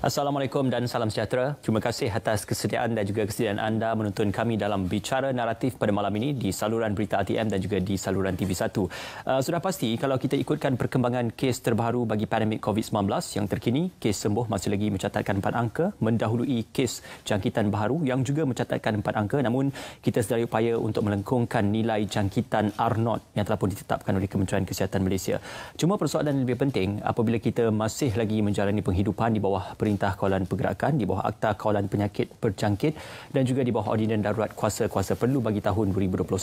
Assalamualaikum dan salam sejahtera. Terima kasih atas kesediaan dan juga kesediaan anda menonton kami dalam Bicara Naratif pada malam ini di saluran Berita ATM dan juga di saluran TV1. Sudah pasti kalau kita ikutkan perkembangan kes terbaru bagi pandemik COVID-19 yang terkini, kes sembuh masih lagi mencatatkan 4 angka mendahului kes jangkitan baharu yang juga mencatatkan 4 angka, namun kita sedari upaya untuk melengkungkan nilai jangkitan R0 yang telah pun ditetapkan oleh Kementerian Kesihatan Malaysia. Cuma persoalan yang lebih penting apabila kita masih lagi menjalani penghidupan di bawah Perintah Kawalan Pergerakan, di bawah Akta Kawalan Penyakit Berjangkit dan juga di bawah Ordinan Darurat Kuasa-Kuasa Perlu bagi tahun 2021.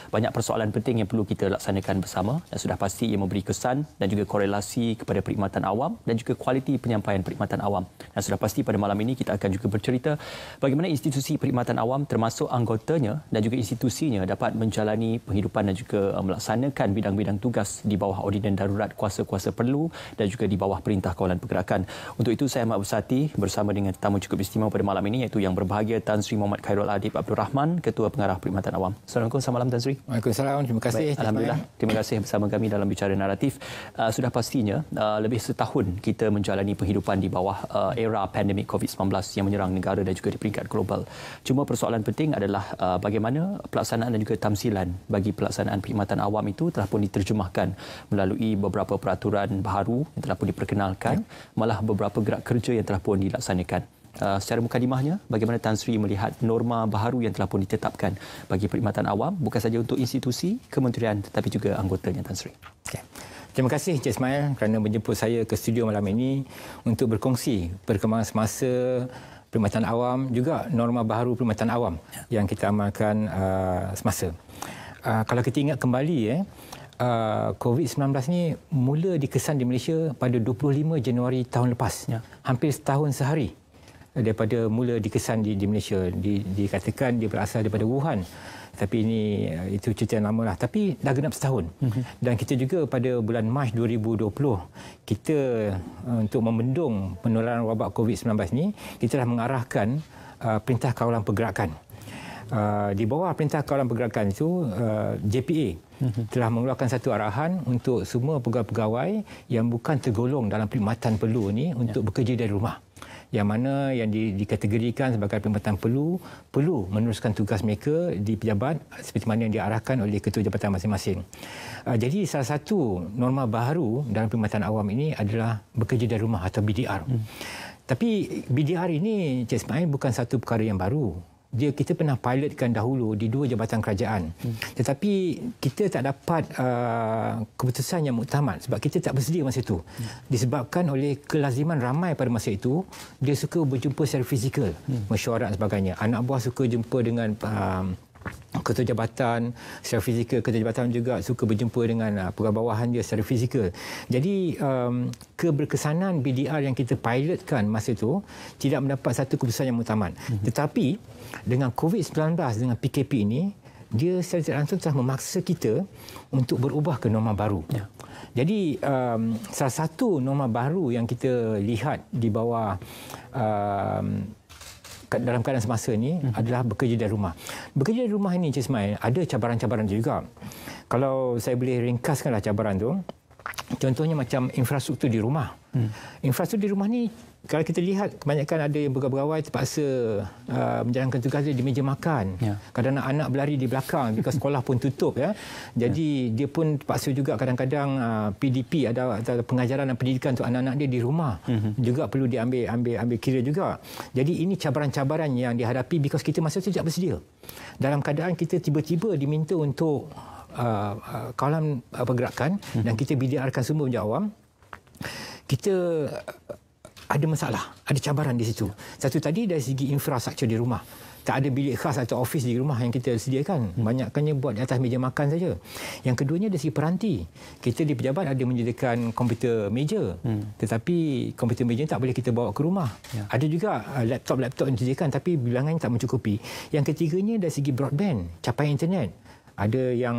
Banyak persoalan penting yang perlu kita laksanakan bersama dan sudah pasti ia memberi kesan dan juga korelasi kepada perkhidmatan awam dan juga kualiti penyampaian perkhidmatan awam. Dan sudah pasti pada malam ini kita akan juga bercerita bagaimana institusi perkhidmatan awam termasuk anggotanya dan juga institusinya dapat menjalani penghidupan dan juga melaksanakan bidang-bidang tugas di bawah Ordinan Darurat Kuasa-Kuasa Perlu dan juga di bawah Perintah Kawalan Pergerakan. Untuk itu saya amat bersati bersama dengan tetamu cukup istimewa pada malam ini iaitu yang berbahagia Tan Sri Muhammad Khairul Adib Abdul Rahman, Ketua Pengarah Perkhidmatan Awam. Assalamualaikum, selamat malam Tan Sri. Waalaikumsalam, terima kasih. Baik, alhamdulillah, terima kasih bersama kami dalam Bicara Naratif. Sudah pastinya lebih setahun kita menjalani penghidupan di bawah era pandemik COVID-19 yang menyerang negara dan juga di peringkat global. Cuma persoalan penting adalah bagaimana pelaksanaan dan juga tamsilan bagi pelaksanaan perkhidmatan awam itu telah pun diterjemahkan melalui beberapa peraturan baharu yang telah pun diperkenalkan, malah beberapa gerak kerja yang telah pun dilaksanakan. Secara mukadimahnya, bagaimana Tan Sri melihat norma baharu yang telah pun ditetapkan bagi perkhidmatan awam bukan saja untuk institusi, kementerian tetapi juga anggotanya, Tan Sri? Okay. Terima kasih Encik Ismail kerana menjemput saya ke studio malam ini untuk berkongsi perkembangan semasa perkhidmatan awam, juga norma baharu perkhidmatan awam yang kita amalkan semasa. Kalau kita ingat kembali, COVID-19 ni mula dikesan di Malaysia pada 25 Januari tahun lepas. Hampir setahun sehari daripada mula dikesan di Malaysia. Dikatakan dia berasal daripada Wuhan. Tapi itu cerita yang lama lah. Tapi dah genap setahun. Dan kita juga pada bulan Mac 2020, kita untuk membendung penularan wabak COVID-19 ni, kita dah mengarahkan Perintah Kawalan Pergerakan. Di bawah Perintah Kawalan Pergerakan itu, JPA telah mengeluarkan satu arahan untuk semua pegawai-pegawai yang bukan tergolong dalam perkhidmatan perlu ini untuk bekerja dari rumah. Yang mana yang dikategorikan sebagai perkhidmatan perlu meneruskan tugas mereka di pejabat seperti mana yang diarahkan oleh ketua jabatan masing-masing. Jadi salah satu norma baharu dalam perkhidmatan awam ini adalah bekerja dari rumah atau BDR. Tapi BDR ini, Cik Ismail, bukan satu perkara yang baru. Kita pernah pilotkan dahulu di 2 jabatan kerajaan. Tetapi kita tak dapat keputusan yang muktamad sebab kita tak bersedia masa itu. Disebabkan oleh kelaziman ramai pada masa itu, dia suka berjumpa secara fizikal, mesyuarat dan sebagainya. Anak buah suka jumpa dengan ketua jabatan secara fizikal, ketua jabatan juga suka berjumpa dengan pegawai bawahan dia secara fizikal. Jadi keberkesanan BDR yang kita pilotkan masa itu tidak mendapat satu keputusan yang muktamad. Tetapi dengan COVID-19, dengan PKP ini, dia secara tidak langsung telah memaksa kita untuk berubah ke norma baru. Jadi salah satu norma baru yang kita lihat di bawah dalam keadaan semasa ini adalah bekerja dari rumah. Bekerja dari rumah ini, Encik Ismail, ada cabaran-cabaran juga. Kalau saya boleh ringkaskanlah cabaran tu, contohnya macam infrastruktur di rumah. Infrastruktur di rumah ni, kalau kita lihat, kebanyakan ada yang pegawai terpaksa menjalankan tugas dia di meja makan. Kadang-kadang anak berlari di belakang jika sekolah pun tutup. Jadi dia pun terpaksa juga kadang-kadang PDP, ada pengajaran dan pendidikan untuk anak-anak dia di rumah. Juga perlu diambil kira juga. Jadi ini cabaran-cabaran yang dihadapi because kita masa itu tidak bersedia. Dalam keadaan kita tiba-tiba diminta untuk kawalan pergerakan dan kita BDR-kan semua penjawat awam, kita ada masalah, ada cabaran di situ. Satu tadi dari segi infrastruktur di rumah. Tak ada bilik khas atau ofis di rumah yang kita sediakan. Banyakkannya buat di atas meja makan saja. Yang keduanya dari segi peranti. Kita di pejabat ada menyediakan komputer meja. Tetapi komputer meja tak boleh kita bawa ke rumah. Ada juga laptop yang disediakan tapi bilangannya tak mencukupi. Yang ketiganya dari segi broadband, capaian internet. Ada yang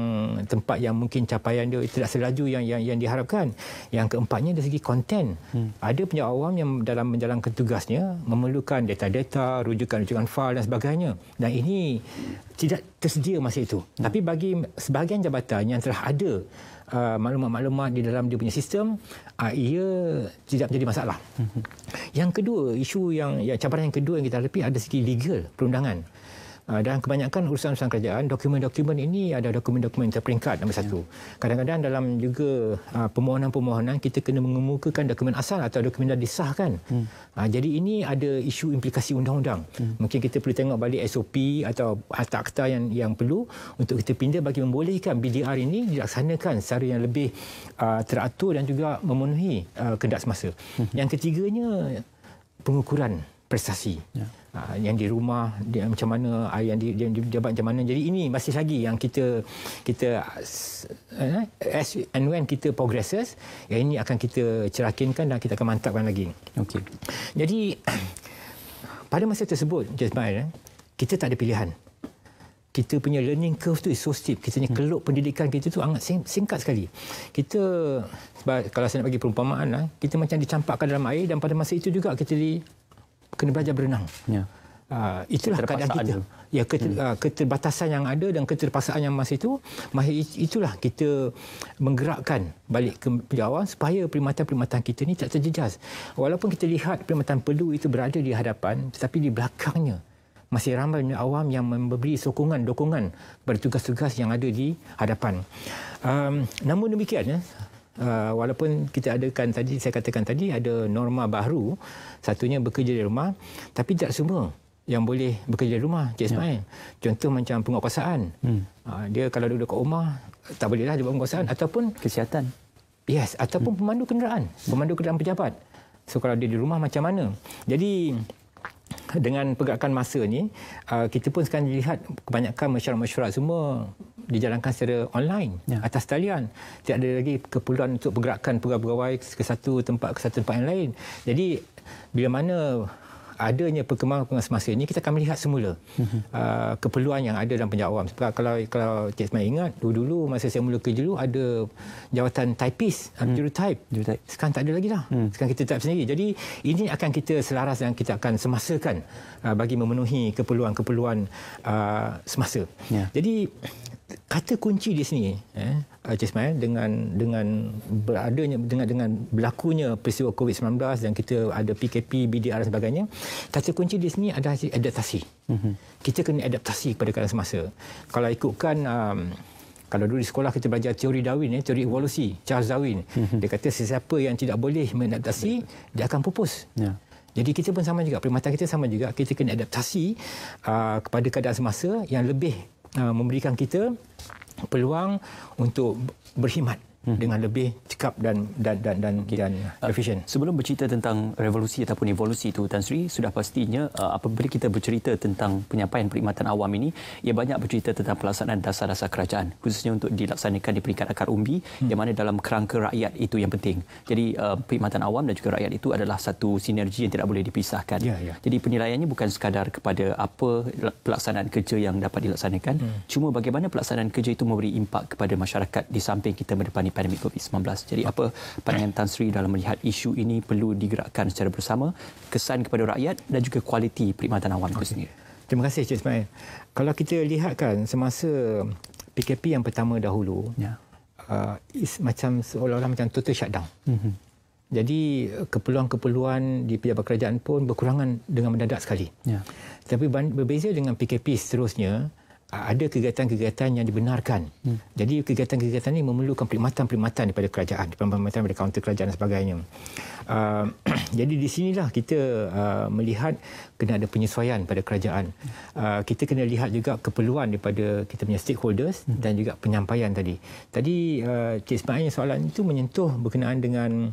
tempat yang mungkin capaian dia tidak selaju yang diharapkan. Yang keempatnya dari segi konten. Ada penjawat awam yang dalam menjalankan tugasnya memerlukan data-data, rujukan-rujukan fail dan sebagainya. Dan ini tidak tersedia masa itu. Tapi bagi sebahagian jabatan yang telah ada maklumat-maklumat di dalam dia punya sistem, ia tidak menjadi masalah. Yang kedua, isu yang cabaran yang kedua yang kita hadapi ada segi legal, perundangan. Dan kebanyakan urusan-urusan kerajaan, dokumen-dokumen ini ada dokumen-dokumen terperingkat nombor satu. Kadang-kadang dalam juga permohonan-permohonan kita kena mengemukakan dokumen asal atau dokumen dah disahkan. Jadi ini ada isu implikasi undang-undang. Mungkin kita perlu tengok balik SOP atau akta-akta yang perlu untuk kita pindah bagi membolehkan BDR ini dilaksanakan secara yang lebih teratur dan juga memenuhi kehendak semasa. Yang ketiganya, pengukuran prestasi. Yang di rumah macam mana, yang di jabat macam mana. Jadi ini masih lagi yang kita as and when kita progresses, yang ini akan kita cerakinkan dan kita akan mantapkan lagi. Okey. Jadi pada masa tersebut, Jasmine, kita tak ada pilihan. Kita punya learning curve tu is so steep. Kita punya keluk pendidikan kita tu sangat singkat sekali. Kita, kalau saya nak bagi perumpamaan, kita macam dicampakkan dalam air dan pada masa itu juga kita kena belajar berenang. Ya. Itulah keadaan kita. Ya, keterbatasan yang ada dan keterpaksaan yang masa itu, itulah kita menggerakkan balik ke penjawaan supaya perkhidmatan-perkhidmatan kita ni tak terjejas. Walaupun kita lihat perkhidmatan perlu itu berada di hadapan, tetapi di belakangnya masih ramai awam yang memberi dokongan kepada tugas-tugas yang ada di hadapan. Namun demikian, walaupun kita adakan tadi, saya katakan tadi ada norma baru, satunya bekerja di rumah, tapi tak semua yang boleh bekerja di rumah, Cik Ismail. Contoh macam penguatkuasaan. Dia kalau duduk kat rumah, tak bolehlah dia buat penguatkuasaan. Ataupun kesihatan. Yes, ataupun pemandu kenderaan pejabat. So kalau dia di rumah macam mana? Jadi dengan pergerakan masa ni, kita pun sekarang lihat kebanyakan mesyuarat-mesyuarat semua dijalankan secara online, atas talian. Tidak ada lagi keperluan untuk pergerakan pegawai-pegawai ke satu tempat yang lain. Jadi bila mana adanya perkembangan semasa ini, kita akan melihat semula keperluan yang ada dalam penjawat awam. Sebab kalau Cik Ismail ingat, dulu masa saya mula kerja dulu ada jawatan typist, jurutype. Sekarang tak ada lagi dah. Sekarang kita type sendiri. Jadi ini akan kita selaras dan kita akan semasakan bagi memenuhi keperluan-keperluan semasa. Jadi kata kunci di sini, Cik Ismail, dengan berlakunya peristiwa COVID-19 dan kita ada PKP, BDR dan sebagainya, kata kunci di sini adalah adaptasi. Kita kena adaptasi kepada keadaan semasa. Kalau ikutkan, kalau dulu di sekolah kita belajar teori Darwin, teori evolusi, Charles Darwin, dia kata sesiapa yang tidak boleh mengadaptasi, dia akan pupus. Jadi kita pun sama juga, perkhidmatan kita sama juga, kita kena adaptasi kepada keadaan semasa yang lebih memberikan kita peluang untuk berkhidmat dengan lebih cekap dan efisien. Sebelum bercerita tentang revolusi ataupun evolusi itu, Tan Sri, sudah pastinya apabila kita bercerita tentang penyampaian perkhidmatan awam ini, ia banyak bercerita tentang pelaksanaan dasar-dasar kerajaan, khususnya untuk dilaksanakan di peringkat akar umbi, yang mana dalam kerangka rakyat itu yang penting. Jadi perkhidmatan awam dan juga rakyat itu adalah satu sinergi yang tidak boleh dipisahkan. Jadi penilaiannya bukan sekadar kepada apa pelaksanaan kerja yang dapat dilaksanakan, cuma bagaimana pelaksanaan kerja itu memberi impak kepada masyarakat di samping kita mendepani pandemik COVID-19. Jadi apa pandangan Tan Sri dalam melihat isu ini perlu digerakkan secara bersama, kesan kepada rakyat dan juga kualiti perkhidmatan awam itu sendiri? Terima kasih, Cik Ismail. Kalau kita lihatkan semasa PKP yang pertama dahulu, macam seolah-olah macam total shutdown. Jadi keperluan-keperluan di pejabat kerajaan pun berkurangan dengan mendadak sekali. Tapi berbeza dengan PKP seterusnya, ada kegiatan-kegiatan yang dibenarkan. Jadi kegiatan-kegiatan ini memerlukan perkhidmatan-perkhidmatan daripada kerajaan, perkhidmatan daripada kaunter kerajaan dan sebagainya. Jadi di sinilah kita melihat kena ada penyesuaian pada kerajaan. Kita kena lihat juga keperluan daripada kita punya stakeholders dan juga penyampaian tadi. Tadi Cik Ismail soalan itu menyentuh berkenaan dengan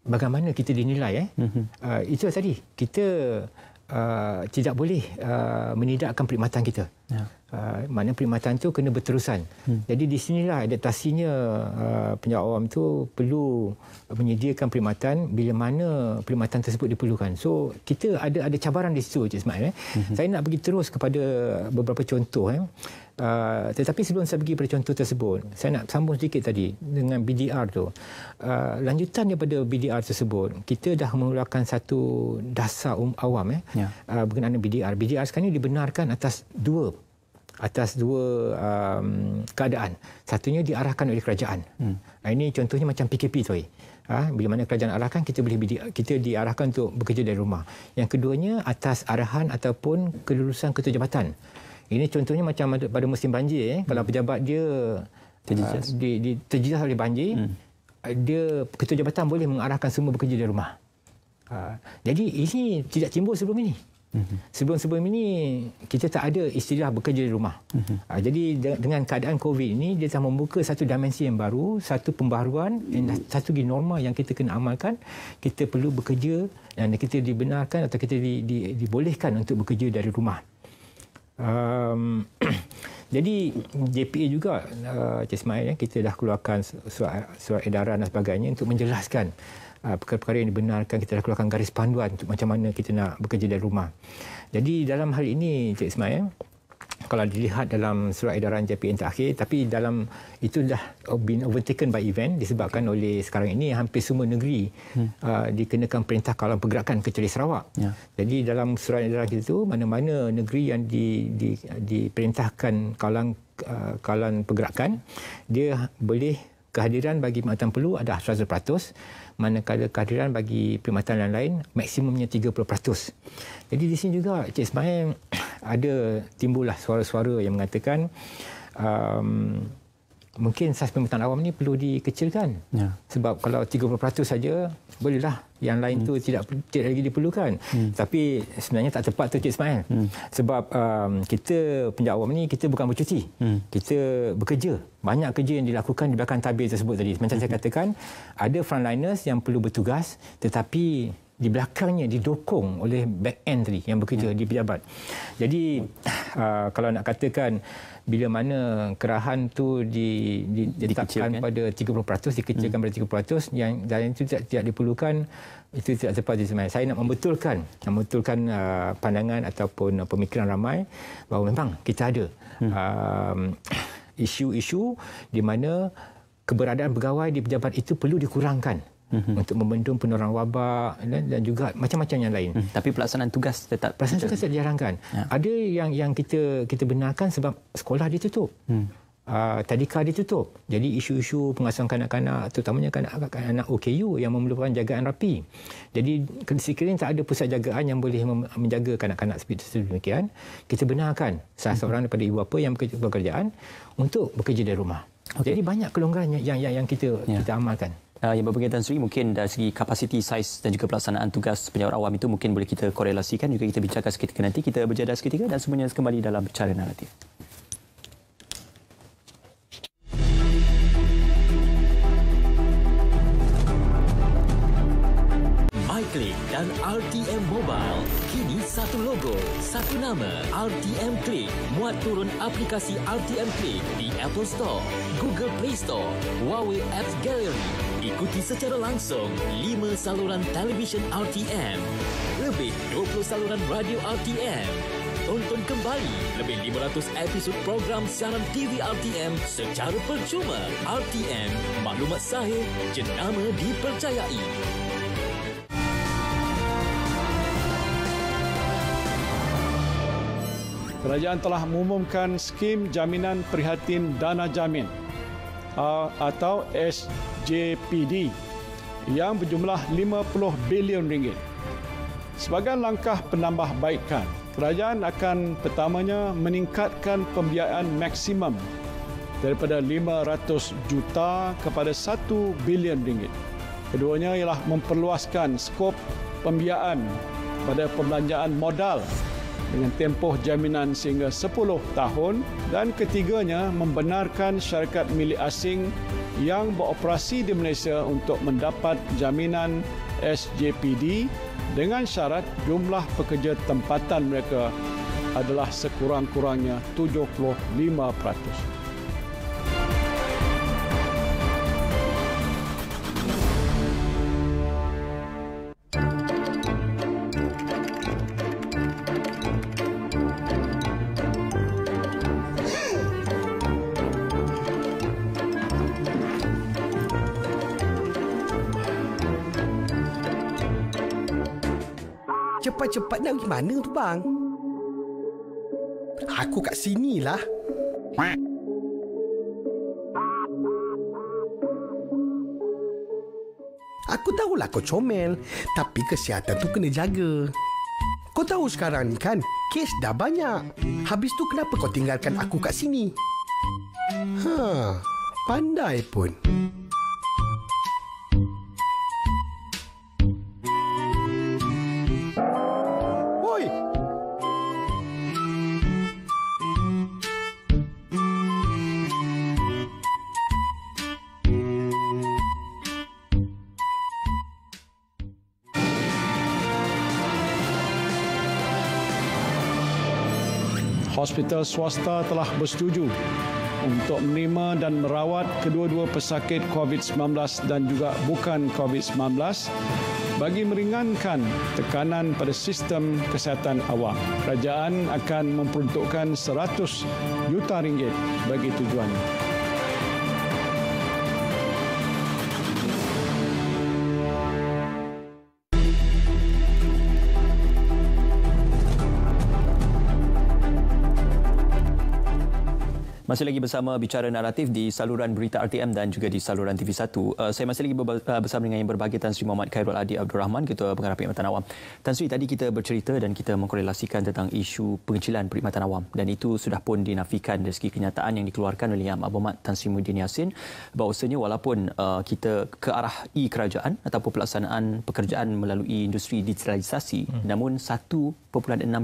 bagaimana kita dinilai. Itu tadi kita tidak boleh menidakkan perkhidmatan kita. Maknanya perkhidmatan itu kena berterusan. Jadi di sinilah adaptasinya penjawat awam itu perlu menyediakan perkhidmatan bila mana perkhidmatan tersebut diperlukan. So kita ada cabaran di situ, Cik Ismail. Saya nak pergi terus kepada beberapa contoh. Tetapi sebelum saya pergi pada contoh tersebut, saya nak sambung sedikit tadi dengan BDR tu. Lanjutan daripada BDR tersebut, kita dah mengeluarkan satu dasar awam berkenaan BDR. BDR sekarang ini dibenarkan atas dua keadaan. Satunya diarahkan oleh kerajaan. Ini contohnya macam PKP tu. Bila mana kerajaan arahkan, kita diarahkan untuk bekerja dari rumah. Yang keduanya, atas arahan ataupun kelulusan ketua jabatan. Ini contohnya macam pada musim banjir. Kalau pejabat dia terjejas oleh banjir, dia ketua jabatan boleh mengarahkan semua bekerja dari rumah. Jadi ini tidak timbul sebelum ini. Sebelum-sebelum ini kita tak ada istilah bekerja di rumah. Jadi dengan keadaan COVID ini, dia telah membuka satu dimensi yang baru, satu pembaharuan, satu norma yang kita kena amalkan. Kita perlu bekerja dan kita dibenarkan atau kita dibolehkan untuk bekerja dari rumah. Jadi JPA juga, Cik Ismail, kita dah keluarkan surat edaran dan sebagainya untuk menjelaskan perkara-perkara yang dibenarkan. Kita dah keluarkan garis panduan untuk macam mana kita nak bekerja dari rumah. Jadi dalam hal ini, Cik Ismail, kalau dilihat dalam surat edaran JPA yang terakhir, tapi dalam itu dah been overtaken by event disebabkan oleh sekarang ini hampir semua negeri dikenakan perintah kawalan pergerakan kecuali Sarawak. Jadi dalam surat edaran itu, mana-mana negeri yang diperintahkan kawalan pergerakan, dia boleh kehadiran bagi perkhidmatan perlu adalah 100%, manakala kehadiran bagi perkhidmatan lain maksimumnya 30%. Jadi di sini juga, Cik Ismail, ada timbullah suara-suara yang mengatakan mungkin sas perkhidmatan awam ni perlu dikecilkan. Sebab kalau 30% saja, bolehlah. Yang lain tu tidak lagi diperlukan. Tapi sebenarnya tak tepat tu, Cik Ismail. Sebab kita penjawat awam ni, kita bukan bercuti. Kita bekerja. Banyak kerja yang dilakukan di belakang tabir tersebut tadi. Macam saya katakan, ada frontliners yang perlu bertugas, tetapi di belakangnya didokong oleh back end tadi yang bekerja di pejabat. Jadi kalau nak katakan bila mana kerahan tu ditetapkan pada 30%, dikecilkan pada 30%, yang dan itu tidak diperlukan, itu tidak tepat. Saya nak membetulkan pandangan ataupun pemikiran ramai bahawa memang kita ada isu-isu di mana keberadaan pegawai di pejabat itu perlu dikurangkan untuk membendung penularan wabak dan juga macam-macam yang lain. Tapi pelaksanaan tugas tetap dijarangkan. Ada yang kita benarkan sebab sekolah ditutup. Tadika ditutup. Jadi isu-isu pengasuhan kanak-kanak, terutamanya kanak-kanak OKU yang memerlukan jagaan rapi. Jadi sekiranya tak ada pusat jagaan yang boleh menjaga kanak-kanak seperti demikian, kita benarkan salah seorang daripada ibu bapa yang bekerja pekerjaan untuk bekerja dari rumah. Jadi banyak kelonggaran yang kita amalkan. Yang berkaitan Sri, mungkin dari segi kapasiti, saiz dan juga pelaksanaan tugas penjawat awam itu mungkin boleh kita korelasikan, juga kita bincangkan seketika nanti. Kita berjeda seketika dan semuanya kembali dalam Bicara Naratif. MyClick dan RTM Mobile kini satu logo, satu nama. RTM Click. Muat turun aplikasi RTM Click di Apple Store, Google Play Store, Huawei Apps Gallery. Ikuti secara langsung 5 saluran televisyen RTM, lebih 20 saluran radio RTM. Tonton kembali lebih 500 episod program siaran TV RTM secara percuma. RTM, maklumat sahih, jenama dipercayai. Kerajaan telah mengumumkan skim jaminan prihatin dana jamin atau SJPD yang berjumlah 50 bilion ringgit. Sebagai langkah penambahbaikan, kerajaan akan pertamanya meningkatkan pembiayaan maksimum daripada 500 juta kepada 1 bilion ringgit. Keduanya ialah memperluaskan skop pembiayaan pada pembelanjaan modal dengan tempoh jaminan sehingga 10 tahun, dan ketiganya membenarkan syarikat milik asing yang beroperasi di Malaysia untuk mendapat jaminan SJPD dengan syarat jumlah pekerja tempatan mereka adalah sekurang-kurangnya 75%. Cepat-cepat nak pergi mana tu bang? Aku kat sinilah. Aku tahulah kau comel, tapi kesihatan tu kena jaga. Kau tahu sekarang ni kan, kes dah banyak. Habis tu kenapa kau tinggalkan aku kat sini? Pandai pun. Oi! Hospital swasta telah bersetuju untuk menerima dan merawat kedua-dua pesakit COVID-19 dan juga bukan COVID-19 bagi meringankan tekanan pada sistem kesihatan awam. Kerajaan akan memperuntukkan 100 juta ringgit bagi tujuan ini. Masih lagi bersama Bicara Naratif di saluran berita RTM dan juga di saluran TV1. Saya masih lagi bersama dengan yang berbahagia Tan Sri Muhammad Khairul Adi Abdul Rahman, Ketua Pengarah Perkhidmatan Awam. Tan Sri, tadi kita bercerita dan kita mengkorelasikan tentang isu pengecilan perkhidmatan awam dan itu sudah pun dinafikan dari segi kenyataan yang dikeluarkan oleh Yang Amat Tan Sri Muhyiddin Yassin bahawasanya walaupun kita ke arah e-kerajaan ataupun pelaksanaan pekerjaan melalui industri digitalisasi, namun 1.6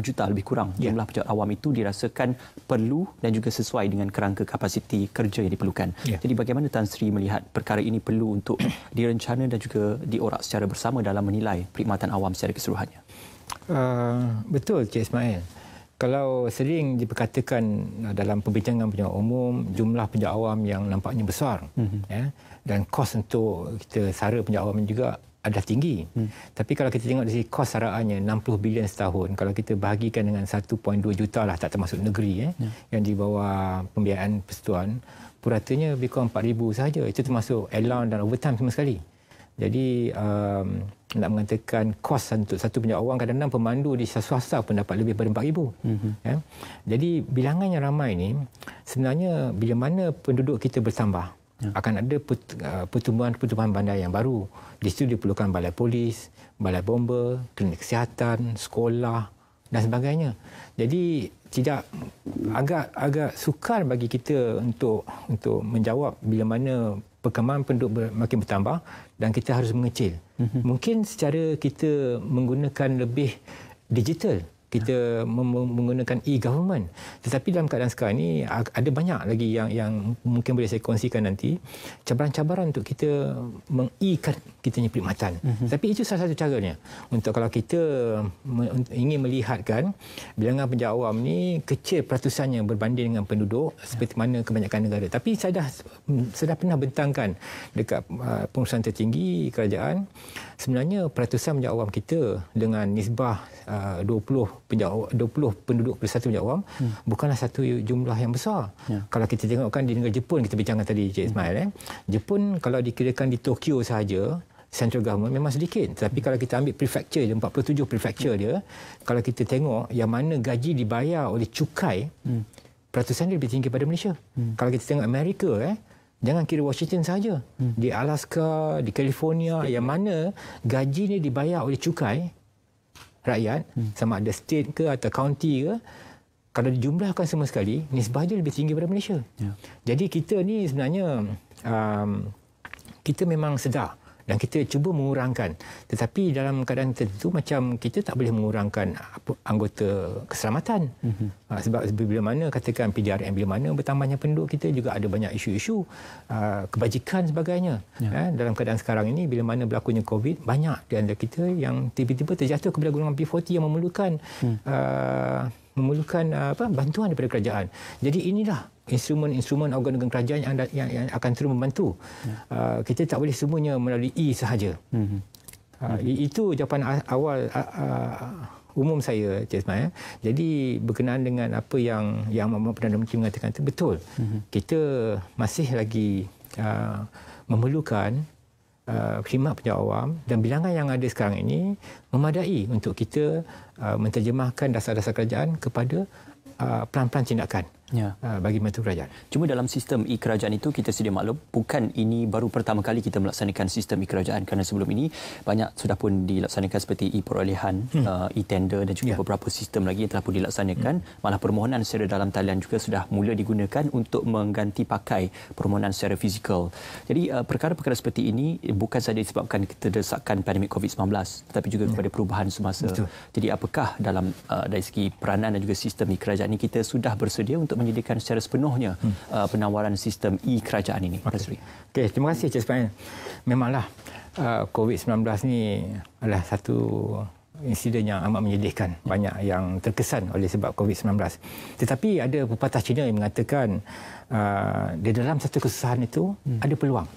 juta lebih kurang jumlah pejabat awam itu dirasakan perlu dan juga sesuai dengan kerangka kapasiti kerja yang diperlukan. Jadi bagaimana Tan Sri melihat perkara ini perlu untuk direncana dan juga diorak secara bersama dalam menilai perkhidmatan awam secara keseluruhannya? Betul Cik Ismail. Kalau sering diperkatakan dalam perbincangan pejabat umum, jumlah pejabat awam yang nampaknya besar dan kos untuk kita sara pejabat awam juga adalah tinggi. Tapi kalau kita tengok dari kos saraannya 60 bilion setahun, kalau kita bahagikan dengan 1.2 juta lah, tak termasuk negeri yang di bawah pembiayaan persekutuan, puratanya lebih kurang 4,000 sahaja. Itu termasuk allowance dan overtime sama sekali. Jadi nak mengatakan kos untuk satu pejabat awam, kadang-kadang pemandu di swasta pun dapat lebih daripada 4,000. Jadi bilangan yang ramai ini sebenarnya bila mana penduduk kita bertambah, akan ada pertumbuhan bandar yang baru. Di situ diperlukan balai polis, balai bomba, klinik kesihatan, sekolah dan sebagainya. Jadi tidak agak sukar bagi kita untuk menjawab bila mana perkembangan penduduk makin bertambah dan kita harus mengecil. Mungkin secara kita menggunakan lebih digital, kita menggunakan e-government. Tetapi dalam keadaan sekarang ini ada banyak lagi yang mungkin boleh saya kongsikan nanti, cabaran-cabaran untuk kita meng-e-kan kita punya perkhidmatan. Tapi itu salah satu caranya. Untuk kalau kita ingin melihatkan bilangan pejabat awam ni kecil peratusannya berbanding dengan penduduk seperti mana kebanyakan negara. Tapi saya dah pernah bentangkan dekat pengurusan tertinggi kerajaan, sebenarnya peratusan pejabat awam kita dengan nisbah 20 penduduk per satu pejabat awam bukanlah satu jumlah yang besar. Kalau kita tengokkan di negara Jepun, kita bincangkan tadi Cik Ismail, Jepun kalau dikirakan di Tokyo sahaja central government memang sedikit, tapi kalau kita ambil prefecture dia, 47 prefecture dia, kalau kita tengok yang mana gaji dibayar oleh cukai, peratusan dia lebih tinggi pada Malaysia. Kalau kita tengok Amerika, jangan kira Washington saja, di Alaska, di California, yang mana gaji ni dibayar oleh cukai rakyat, sama ada state ke atau county ke, kalau dijumlahkan semua sekali, nisbah dia lebih tinggi daripada Malaysia. Jadi kita ni sebenarnya kita memang sedar dan kita cuba mengurangkan. Tetapi dalam keadaan tertentu macam kita tak boleh mengurangkan anggota keselamatan. Sebab bila mana katakan PDRM, bila mana bertambahnya penduduk, kita juga ada banyak isu-isu kebajikan sebagainya. Dalam keadaan sekarang ini, bila mana berlakunya COVID, banyak di antara kita yang tiba-tiba terjatuh kepada golongan P40 yang memerlukan bantuan daripada kerajaan. Jadi inilah instrumen-instrumen organ-organ kerajaan yang akan terus membantu. Kita tak boleh semuanya melalui sahaja. Itu jawapan awal umum saya, Cik Ismail. Jadi berkenaan dengan apa yang Perdana Menteri mengatakan itu betul. Kita masih lagi memerlukan khidmat pejabat awam dan bilangan yang ada sekarang ini memadai untuk kita menterjemahkan dasar-dasar kerajaan kepada pelan-pelan tindakan. bagi membantu kerajaan. Cuma dalam sistem e-kerajaan itu kita sedia maklum bukan ini baru pertama kali kita melaksanakan sistem e-kerajaan, kerana sebelum ini banyak sudah pun dilaksanakan seperti e-perolehan, e-tender dan juga beberapa sistem lagi yang telah pun dilaksanakan. Malah permohonan secara dalam talian juga sudah mula digunakan untuk mengganti pakai permohonan secara fizikal. Jadi perkara-perkara seperti ini bukan sahaja disebabkan keterdesakan pandemik COVID-19 tetapi juga kepada perubahan semasa. Betul. Jadi apakah dalam dari segi peranan dan juga sistem e-kerajaan ini kita sudah bersedia untuk menyediakan secara sepenuhnya penawaran sistem e-kerajaan ini? Okey, terima kasih Cik Ismail. Memanglah COVID-19 ni adalah satu insiden yang amat menyedihkan. Banyak yang terkesan oleh sebab COVID-19. Tetapi ada pepatah Cina yang mengatakan di dalam satu kesusahan itu ada peluang.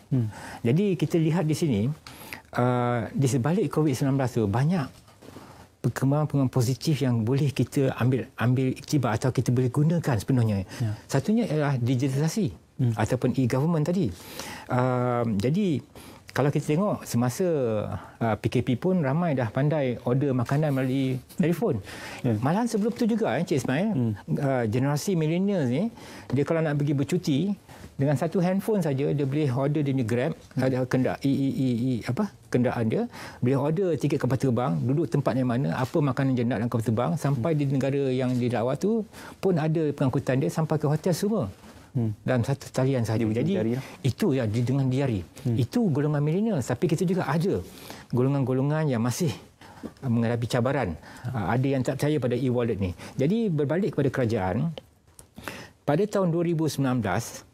Jadi kita lihat di sini di sebalik COVID-19 itu banyak perkembangan positif yang boleh kita ambil iktibar atau kita boleh gunakan sepenuhnya. Satunya ialah digitalisasi ataupun e-government tadi. Jadi kalau kita tengok semasa PKP pun ramai dah pandai order makanan melalui telefon. Malahan sebelum tu juga Encik Ismail, generasi millennials ni dia kalau nak pergi bercuti dengan satu handphone saja dia boleh order di Grab, ada kenderaan dia, boleh order tiket kapal terbang, duduk tempatnya mana, apa makanan dia nak dalam kapal terbang, sampai di negara yang dilawat tu pun ada pengangkutan dia sampai ke hotel semua. Dalam satu talian sahaja. Jadi itu ya dengan diari. Itu golongan milenial, tapi kita juga ada golongan-golongan yang masih menghadapi cabaran. Ada yang tak percaya pada e-wallet ni. Jadi berbalik kepada kerajaan, pada tahun 2019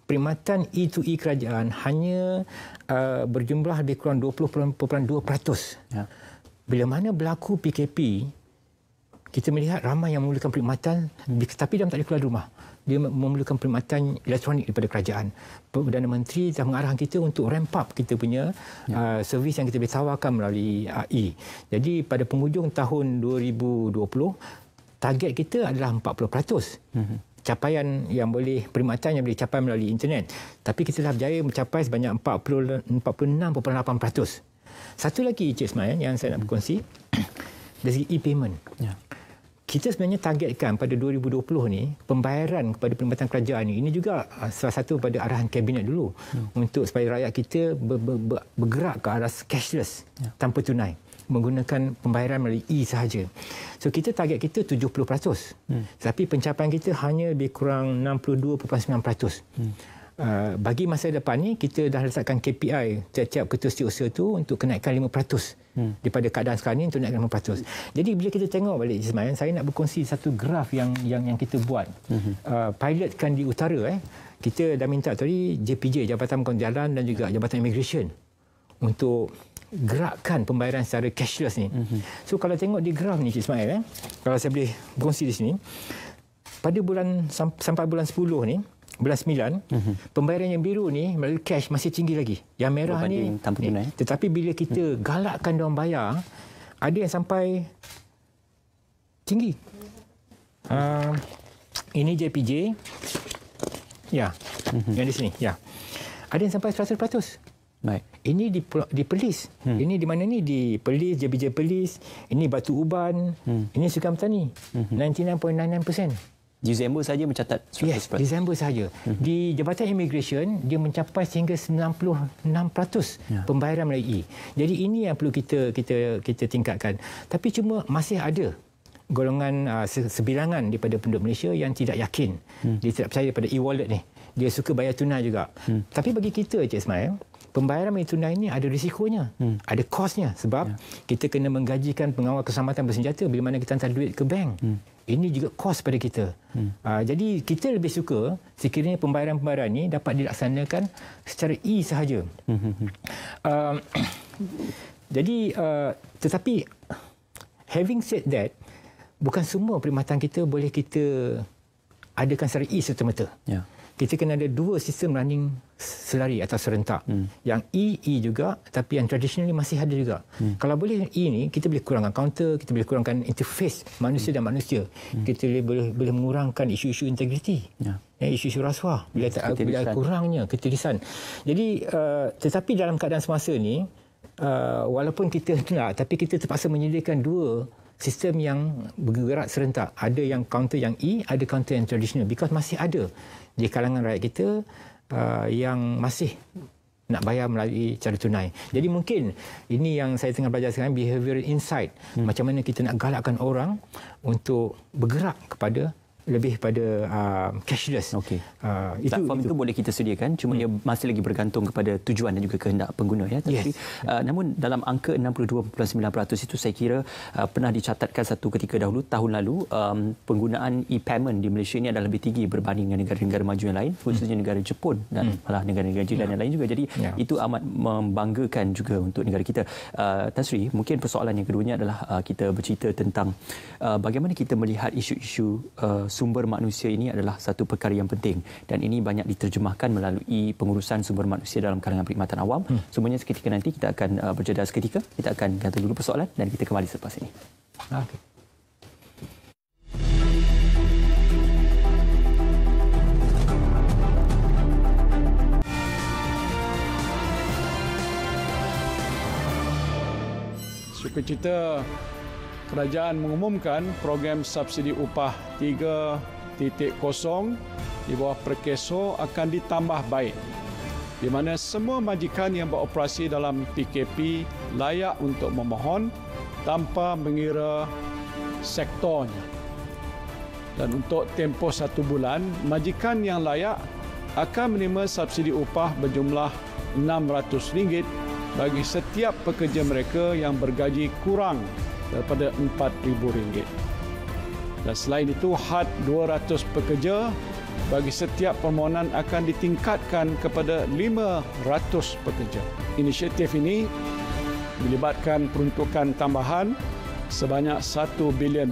perkhidmatan E2E kerajaan hanya berjumlah lebih kurang 20.2%. Bila mana berlaku PKP, kita melihat ramai yang memerlukan perkhidmatan tapi dia tak boleh keluar rumah. Dia memerlukan perkhidmatan elektronik daripada kerajaan. Perdana Menteri telah mengarahkan kita untuk ramp up kita punya servis yang kita boleh tawarkan melalui E. Jadi pada penghujung tahun 2020, target kita adalah 40%. Capaian yang boleh, perkhidmatan yang boleh capai melalui internet. Tapi kita telah berjaya mencapai sebanyak 46.8%. Satu lagi Cik Ismail yang saya nak berkongsi, dari segi e-payment. Kita sebenarnya targetkan pada 2020 ni, pembayaran kepada perkhidmatan kerajaan ini juga salah satu pada arahan kabinet dulu untuk supaya rakyat kita bergerak ke arah cashless, tanpa tunai, menggunakan pembayaran melalui E sahaja. So kita target kita 70%. Tapi pencapaian kita hanya lebih kurang 62.9%. Bagi masa depan ni kita dah letakkan KPI tiap-tiap ketua setiausaha tu untuk kenaikan 5%. Daripada keadaan sekarang ni untuk naikkan 5%. Jadi bila kita tengok balik Ismail, saya nak berkongsi satu graf yang kita buat. Pilotkan di utara kita dah minta tadi JPJ, Jabatan Pembangunan Jalan dan juga Jabatan Immigration untuk gerakkan pembayaran secara cashless ni. So kalau tengok di graf ni Cik Ismail, kalau saya boleh berkongsi di sini, pada bulan sampai bulan 10 ni, bulan 9, pembayaran yang biru ni melalui cash masih tinggi lagi. Yang merah ni, tetapi bila kita galakkan diorang bayar, ada yang sampai tinggi. Ini JPJ. Ya. Yang di sini, ya. Ada yang sampai 100%. Baik. Ini di Perlis. Ini di mana ni? Di Perlis, JPJ Perlis. Ini Batu Uban. Ini Sukan Petani. 99.99%. Disember saja mencatat 100%. Yes, Disember sahaja. Di Jabatan Immigration, dia mencapai sehingga 96% pembayaran melalui E. Jadi ini yang perlu kita tingkatkan. Tapi cuma masih ada golongan sebilangan daripada penduduk Malaysia yang tidak yakin. Dia tidak percaya pada e-wallet ni. Dia suka bayar tunai juga. Tapi bagi kita, Cik Ismail, pembayaran melalui tunai ini ada risikonya, ada kosnya sebab kita kena menggajikan pengawal keselamatan bersenjata bila mana kita hantar duit ke bank. Ini juga kos pada kita. Jadi kita lebih suka sekiranya pembayaran-pembayaran ini dapat dilaksanakan secara E sahaja. Jadi tetapi having said that, bukan semua perkhidmatan kita boleh kita adakan secara E serta-merta. Kita kena ada dua sistem running selari atau serentak. Yang E juga, tapi yang tradisional masih ada juga. Kalau boleh E ni, kita boleh kurangkan counter, kita boleh kurangkan interface manusia dan manusia. Kita boleh mengurangkan isu-isu integriti. Isu-isu rasuah. Bila kurangnya ketirisan. Jadi, tetapi dalam keadaan semasa ni, walaupun kita nak, tapi kita terpaksa menyediakan dua sistem yang bergerak serentak. Ada yang counter yang ada counter yang tradisional. Because masih ada di kalangan rakyat kita yang masih nak bayar melalui cara tunai. Jadi mungkin ini yang saya tengah belajar sekarang, behavioral insight. Macam mana kita nak galakkan orang untuk bergerak kepada lebih pada cashless. Okey. Platform itu boleh kita sediakan, cuma dia masih lagi bergantung kepada tujuan dan juga kehendak pengguna, ya. Tapi namun dalam angka 62.9% itu saya kira pernah dicatatkan satu ketika dahulu tahun lalu penggunaan e-payment di Malaysia ini adalah lebih tinggi berbanding dengan negara-negara maju yang lain, khususnya negara Jepun dan malah negara-negara jiran yang lain juga. Jadi itu amat membanggakan juga untuk negara kita. Tan Sri, mungkin persoalan yang keduanya adalah kita bercerita tentang bagaimana kita melihat isu-isu sumber manusia ini adalah satu perkara yang penting, dan ini banyak diterjemahkan melalui pengurusan sumber manusia dalam kalangan perkhidmatan awam. Semuanya seketika nanti kita akan berjeda seketika. Kita akan ganti dulu persoalan dan kita kembali selepas ini. Okay. Sukacita kerajaan mengumumkan program subsidi upah 3.0 di bawah Perkeso akan ditambah baik, di mana semua majikan yang beroperasi dalam PKP layak untuk memohon tanpa mengira sektornya. Dan untuk tempoh 1 bulan, majikan yang layak akan menerima subsidi upah berjumlah RM600 bagi setiap pekerja mereka yang bergaji kurang daripada RM4,000. Dan selain itu, had 200 pekerja bagi setiap permohonan akan ditingkatkan kepada 500 pekerja. Inisiatif ini melibatkan peruntukan tambahan sebanyak RM1 bilion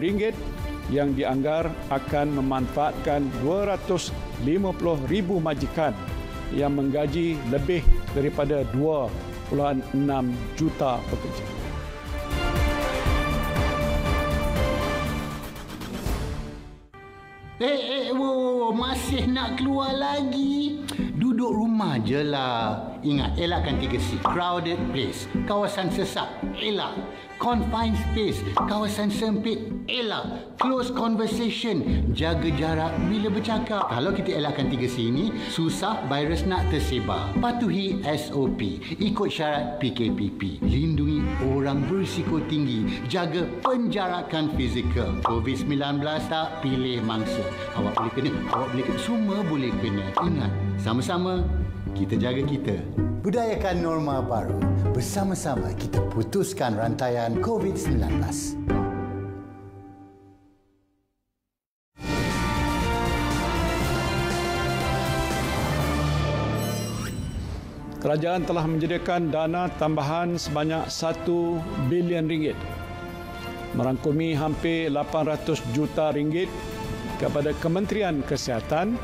yang dianggar akan memanfaatkan 250,000 majikan yang menggaji lebih daripada 2.6 juta pekerja. Masih nak keluar lagi? Duduk rumah je lah. Ingat, elakkan 3C. Crowded place, kawasan sesak, elak. Confined space, kawasan sempit, elak. Close conversation, jaga jarak bila bercakap. Kalau kita elakkan 3C ini, susah virus nak tersebar. Patuhi SOP, ikut syarat PKPP. Lindungi orang berisiko tinggi, jaga penjarakan fizikal. COVID-19 tak pilih mangsa. Awak boleh kena, awak boleh kena, semua boleh kena. Ingat, sama-sama kita jaga kita. Budayakan norma baru. Bersama-sama kita putuskan rantaian COVID-19. Kerajaan telah menyediakan dana tambahan sebanyak RM1 bilion, merangkumi hampir RM800 juta kepada Kementerian Kesihatan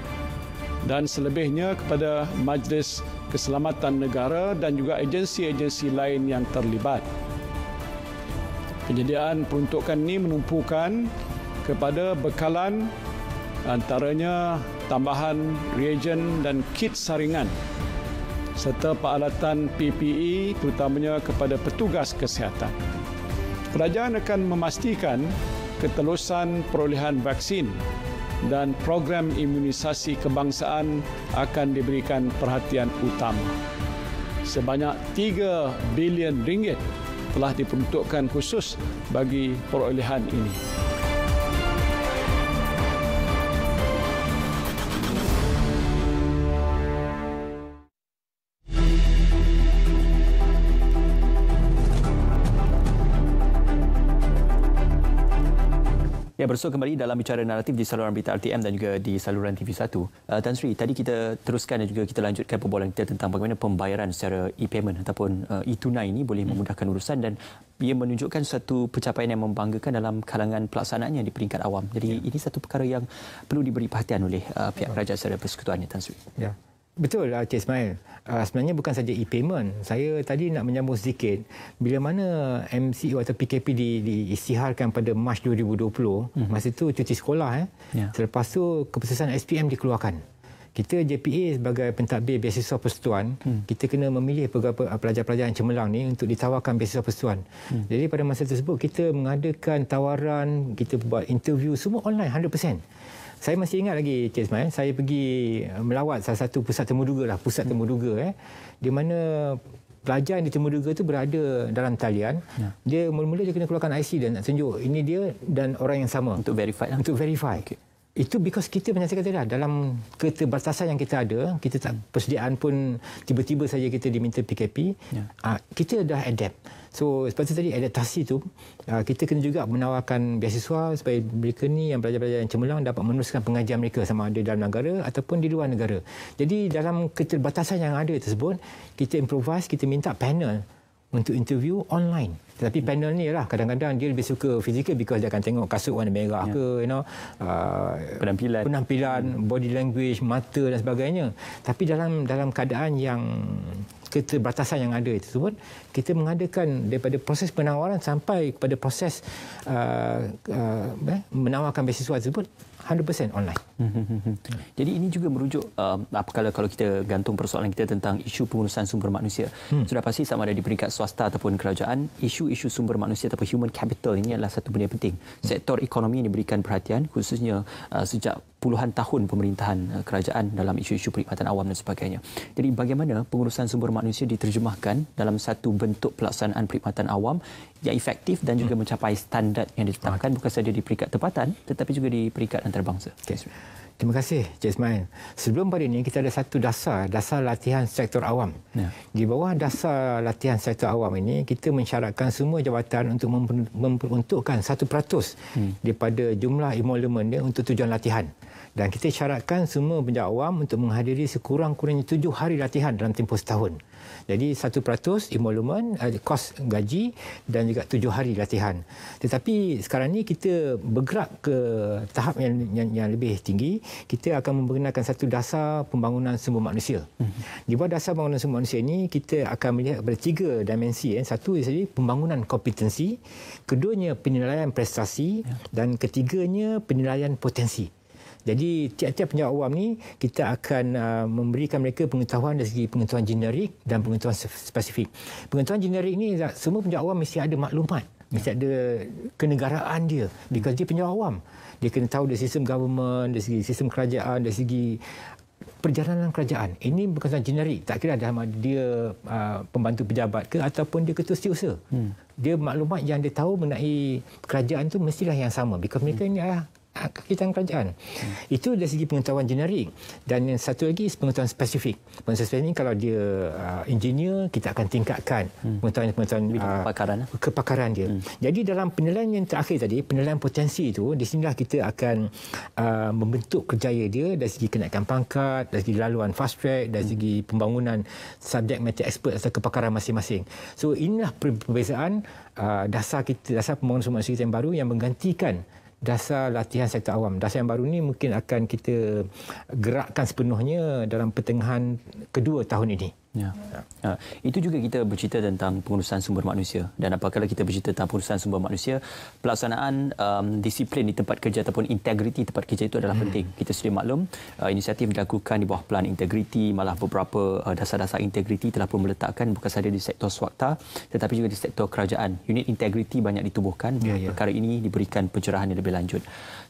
dan selebihnya kepada Majlis Keselamatan Negara dan juga agensi-agensi lain yang terlibat. Penyediaan peruntukan ini menumpukan kepada bekalan antaranya tambahan reagen dan kit saringan serta peralatan PPE terutamanya kepada petugas kesihatan. Kerajaan akan memastikan ketelusan perolehan vaksin dan program imunisasi kebangsaan akan diberikan perhatian utama. Sebanyak RM3 bilion telah diperuntukkan khusus bagi perolehan ini. Ya, bersua kembali dalam bicara naratif di saluran berita RTM dan juga di saluran TV1. Tan Sri, tadi kita teruskan dan juga kita lanjutkan perbualan kita tentang bagaimana pembayaran secara e-payment ataupun e-tunai ini boleh memudahkan urusan, dan ia menunjukkan satu pencapaian yang membanggakan dalam kalangan pelaksanaannya di peringkat awam. Jadi ini satu perkara yang perlu diberi perhatian oleh pihak kerajaan secara persekutuannya, Tan Sri. Ya. Betul, Encik Ismail. Sebenarnya bukan saja e-payment. Saya tadi nak menyambung sedikit. Bila mana MCO atau PKP diisytiharkan pada Mac 2020, masa itu cuti sekolah. Selepas tu keputusan SPM dikeluarkan. Kita JPA sebagai pentadbir beasiswa persekutuan, kita kena memilih pelajar-pelajar yang cemerlang ni untuk ditawarkan beasiswa persekutuan. Jadi pada masa tersebut kita mengadakan tawaran, kita buat interview semua online 100%. Saya masih ingat lagi Cik Ismail, saya pergi melawat salah satu pusat temuduga di mana pelajar yang di temuduga itu berada dalam talian. Dia mula-mula dia kena keluarkan IC dan nak tunjuk ini dia dan orang yang sama untuk verify lah. Untuk verify. Okay. Itu because kita macam saya kata dah, dalam keterbatasan yang kita ada, kita tak persediaan pun tiba-tiba saja kita diminta PKP, kita dah adapt. So seperti tadi adaptasi tu, kita kena juga menawarkan beasiswa supaya mereka ni yang pelajar-pelajar yang cemerlang dapat meneruskan pengajian mereka sama ada dalam negara ataupun di luar negara. Jadi dalam keterbatasan yang ada tersebut, kita improvise, kita minta panel untuk interview online. Tetapi panel ni lah kadang-kadang dia lebih suka fizikal because dia akan tengok kasut warna merah ke, penampilan, body language, mata dan sebagainya. Tapi dalam keadaan yang keterbatasan yang ada tersebut, kita mengadakan daripada proses penawaran sampai kepada proses menawarkan beasiswa tersebut 100% online. Jadi ini juga merujuk kalau kita gantung persoalan kita tentang isu pengurusan sumber manusia. Sudah pasti sama ada di peringkat swasta ataupun kerajaan, isu sumber manusia ataupun human capital ini adalah satu benda penting. Sektor ekonomi ini diberikan perhatian khususnya sejak puluhan tahun pemerintahan kerajaan dalam isu-isu perkhidmatan awam dan sebagainya. Jadi bagaimana pengurusan sumber manusia diterjemahkan dalam satu bentuk pelaksanaan perkhidmatan awam yang efektif dan juga mencapai standard yang ditetapkan bukan sahaja di peringkat tempatan tetapi juga di peringkat antarabangsa. Okay. Terima kasih Cik Ismail. Sebelum pada ini kita ada satu dasar latihan sektor awam. Di bawah dasar latihan sektor awam ini kita mensyaratkan semua jabatan untuk memperuntukkan 1% daripada jumlah emolumen dia untuk tujuan latihan. Dan kita syaratkan semua penjawat awam untuk menghadiri sekurang-kurangnya 7 hari latihan dalam tempoh setahun. Jadi 1% emolumen, kos gaji dan juga 7 hari latihan. Tetapi sekarang ni kita bergerak ke tahap yang lebih tinggi. Kita akan menggunakan satu dasar pembangunan sumber manusia. Di bawah dasar pembangunan sumber manusia ini, kita akan melihat pada 3 dimensi. Satu ialah pembangunan kompetensi, keduanya penilaian prestasi dan ketiganya penilaian potensi. Jadi tiap-tiap penjawat awam ni kita akan memberikan mereka pengetahuan dari segi pengetahuan generik dan pengetahuan spesifik. Pengetahuan generik ni semua penjawat awam mesti ada maklumat, mesti ada kenegaraan dia because dia penjawat awam. Dia kena tahu dari sistem government, dari segi sistem kerajaan, dari segi perjalanan kerajaan. Ini pengetahuan generik, tak kira dia pembantu pejabat ke ataupun dia ketua setiausaha. Dia maklumat yang dia tahu mengenai kerajaan tu mestilah yang sama because mereka ini adalah kakitan kerajaan. Itu dari segi pengetahuan generik. Dan yang satu lagi pengetahuan spesifik. Pengetahuan spesifik ni kalau dia engineer, kita akan tingkatkan pengetahuan kepakaran dia. Jadi dalam penilaian yang terakhir tadi, penilaian potensi itu, di sinilah kita akan membentuk kerjaya dia dari segi kenaikan pangkat, dari segi laluan fast track, dari segi pembangunan subject matter expert atau kepakaran masing-masing. So inilah perbezaan dasar pembangunan sumber manusia yang baru yang menggantikan dasar latihan sektor awam. Dasar yang baru ni mungkin akan kita gerakkan sepenuhnya dalam pertengahan kedua tahun ini. Itu juga kita bercerita tentang pengurusan sumber manusia. Dan apabila kita bercerita tentang pengurusan sumber manusia, pelaksanaan disiplin di tempat kerja ataupun integriti tempat kerja itu adalah penting. Kita sedia maklum, inisiatif dilakukan di bawah pelan integriti, malah beberapa dasar-dasar integriti telah pun meletakkan bukan sahaja di sektor swasta tetapi juga di sektor kerajaan. Unit integriti banyak ditubuhkan. Perkara ini diberikan pencerahan yang lebih lanjut.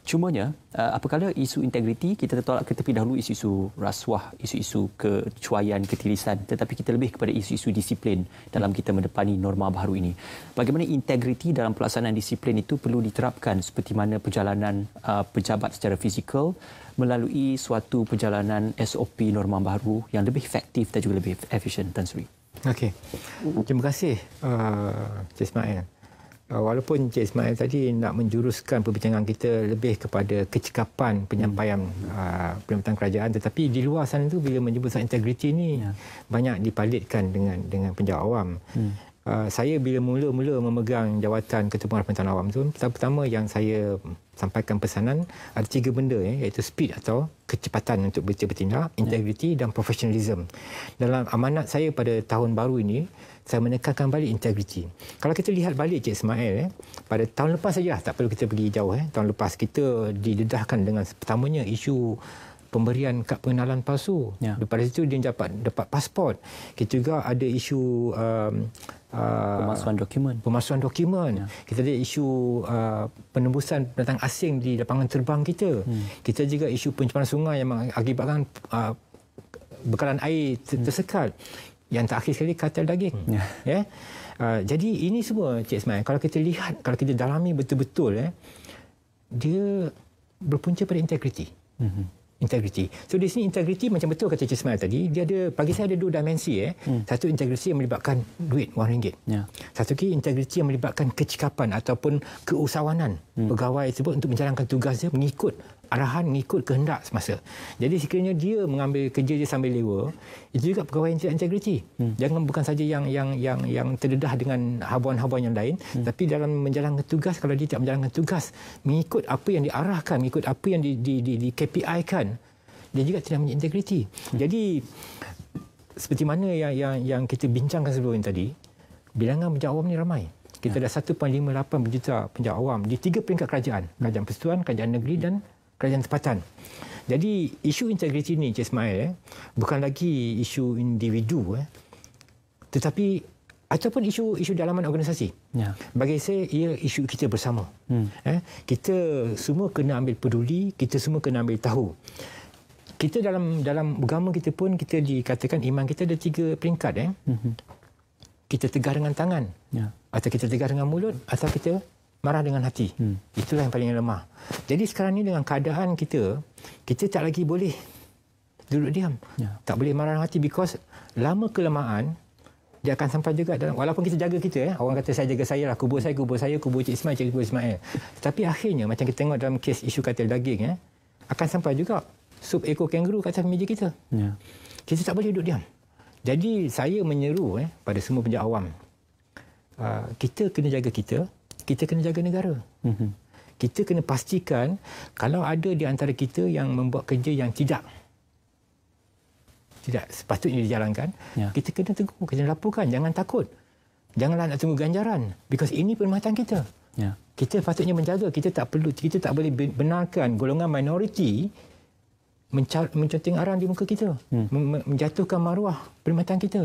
Cumanya, apabila isu integriti, kita tolak ke tepi dahulu isu-isu rasuah, isu-isu kecuaian, ketirisan, tetapi kita lebih kepada isu-isu disiplin dalam kita mendepani norma baru ini. Bagaimana integriti dalam pelaksanaan disiplin itu perlu diterapkan seperti mana perjalanan pejabat secara fizikal melalui suatu perjalanan SOP norma baru yang lebih efektif dan juga lebih efisien, Tan Sri. Okey. Terima kasih Cik Ismail. Walaupun Cik Ismail tadi nak menjuruskan perbincangan kita lebih kepada kecekapan penyampaian perkhidmatan kerajaan, tetapi di luar sana tu bila menyebut integriti ni banyak dipalitkan dengan penjawat awam. Saya bila mula-mula memegang jawatan Ketua Pengarah Perkhidmatan Awam tu, pertama yang saya sampaikan pesanan ada 3 benda iaitu speed atau kecepatan untuk bertindak, integriti dan professionalism. Dalam amanat saya pada tahun baru ini, saya menekankan balik integriti. Kalau kita lihat balik Cik Ismail, pada tahun lepas saja, tak perlu kita pergi jauh. Tahun lepas kita didedahkan dengan pertamanya isu pemberian kad pengenalan palsu. Daripada situ dia dapat pasport. Kita juga ada isu pemalsuan dokumen. Kita ada isu penembusan pendatang asing di lapangan terbang kita. Kita juga isu pencemaran sungai yang mengakibatkan bekalan air tersekat. Yang terakhir sekali kartel daging. Jadi ini semua Cik Ismail, kalau kita lihat, kalau kita dalami betul-betul, dia berpunca pada integriti. Integriti. So di sini integriti macam betul kata Cik Ismail tadi, dia ada, bagi saya ada 2 dimensi. Satu integriti yang melibatkan duit RM1. Satu lagi integriti yang melibatkan kecikapan ataupun keusahawanan pegawai tersebut untuk menjalankan tugas dia mengikut arahan, mengikut kehendak semasa. Jadi sekiranya dia mengambil kerja dia sambil lewa, itu juga pegawai yang tidak integriti. Jangan bukan saja yang terdedah dengan habuan-habuan yang lain, tapi dalam menjalankan tugas, kalau dia tidak menjalankan tugas mengikut apa yang diarahkan, mengikut apa yang di KPI-kan, dia juga tidak punya integriti. Jadi seperti mana yang kita bincangkan sebelum tadi, bilangan penjawat awam ni ramai. Kita ada 1.58 juta penjawat awam di 3 peringkat kerajaan. Kerajaan Persekutuan, Kerajaan Negeri dan Kerajaan Tempatan. Jadi isu integriti ni Cik Ismail bukan lagi isu individu tetapi ataupun isu dalaman organisasi. Bagi saya ia isu kita bersama. Kita semua kena ambil peduli, kita semua kena ambil tahu. Kita dalam agama kita pun kita dikatakan iman kita ada 3 peringkat. Kita tegar dengan tangan, atau kita tegar dengan mulut, atau kita marah dengan hati. Itulah yang paling lemah. Jadi sekarang ni dengan keadaan kita tak lagi boleh duduk diam. Tak boleh marah dengan hati, because lama kelamaan dia akan sampai juga dalam, walaupun kita jaga kita, orang kata saya jaga saya lah, kubur saya, kubur Cik Ismail, kubur Ismail. Tetapi akhirnya macam kita tengok dalam kes isu katil daging, akan sampai juga sup ekor kanguru kat atas meja kita. Kita tak boleh duduk diam. Jadi saya menyeru pada semua penjawat awam, kita kena jaga kita kena jaga negara. Kita kena pastikan kalau ada di antara kita yang membuat kerja yang tidak sepatutnya dijalankan, kita kena tegur, kena laporkan, jangan takut. Janganlah nak tunggu ganjaran, because ini perkhidmatan kita. Kita patutnya menjaga, kita tak boleh benarkan golongan minoriti menconteng arang di muka kita, menjatuhkan maruah perkhidmatan kita.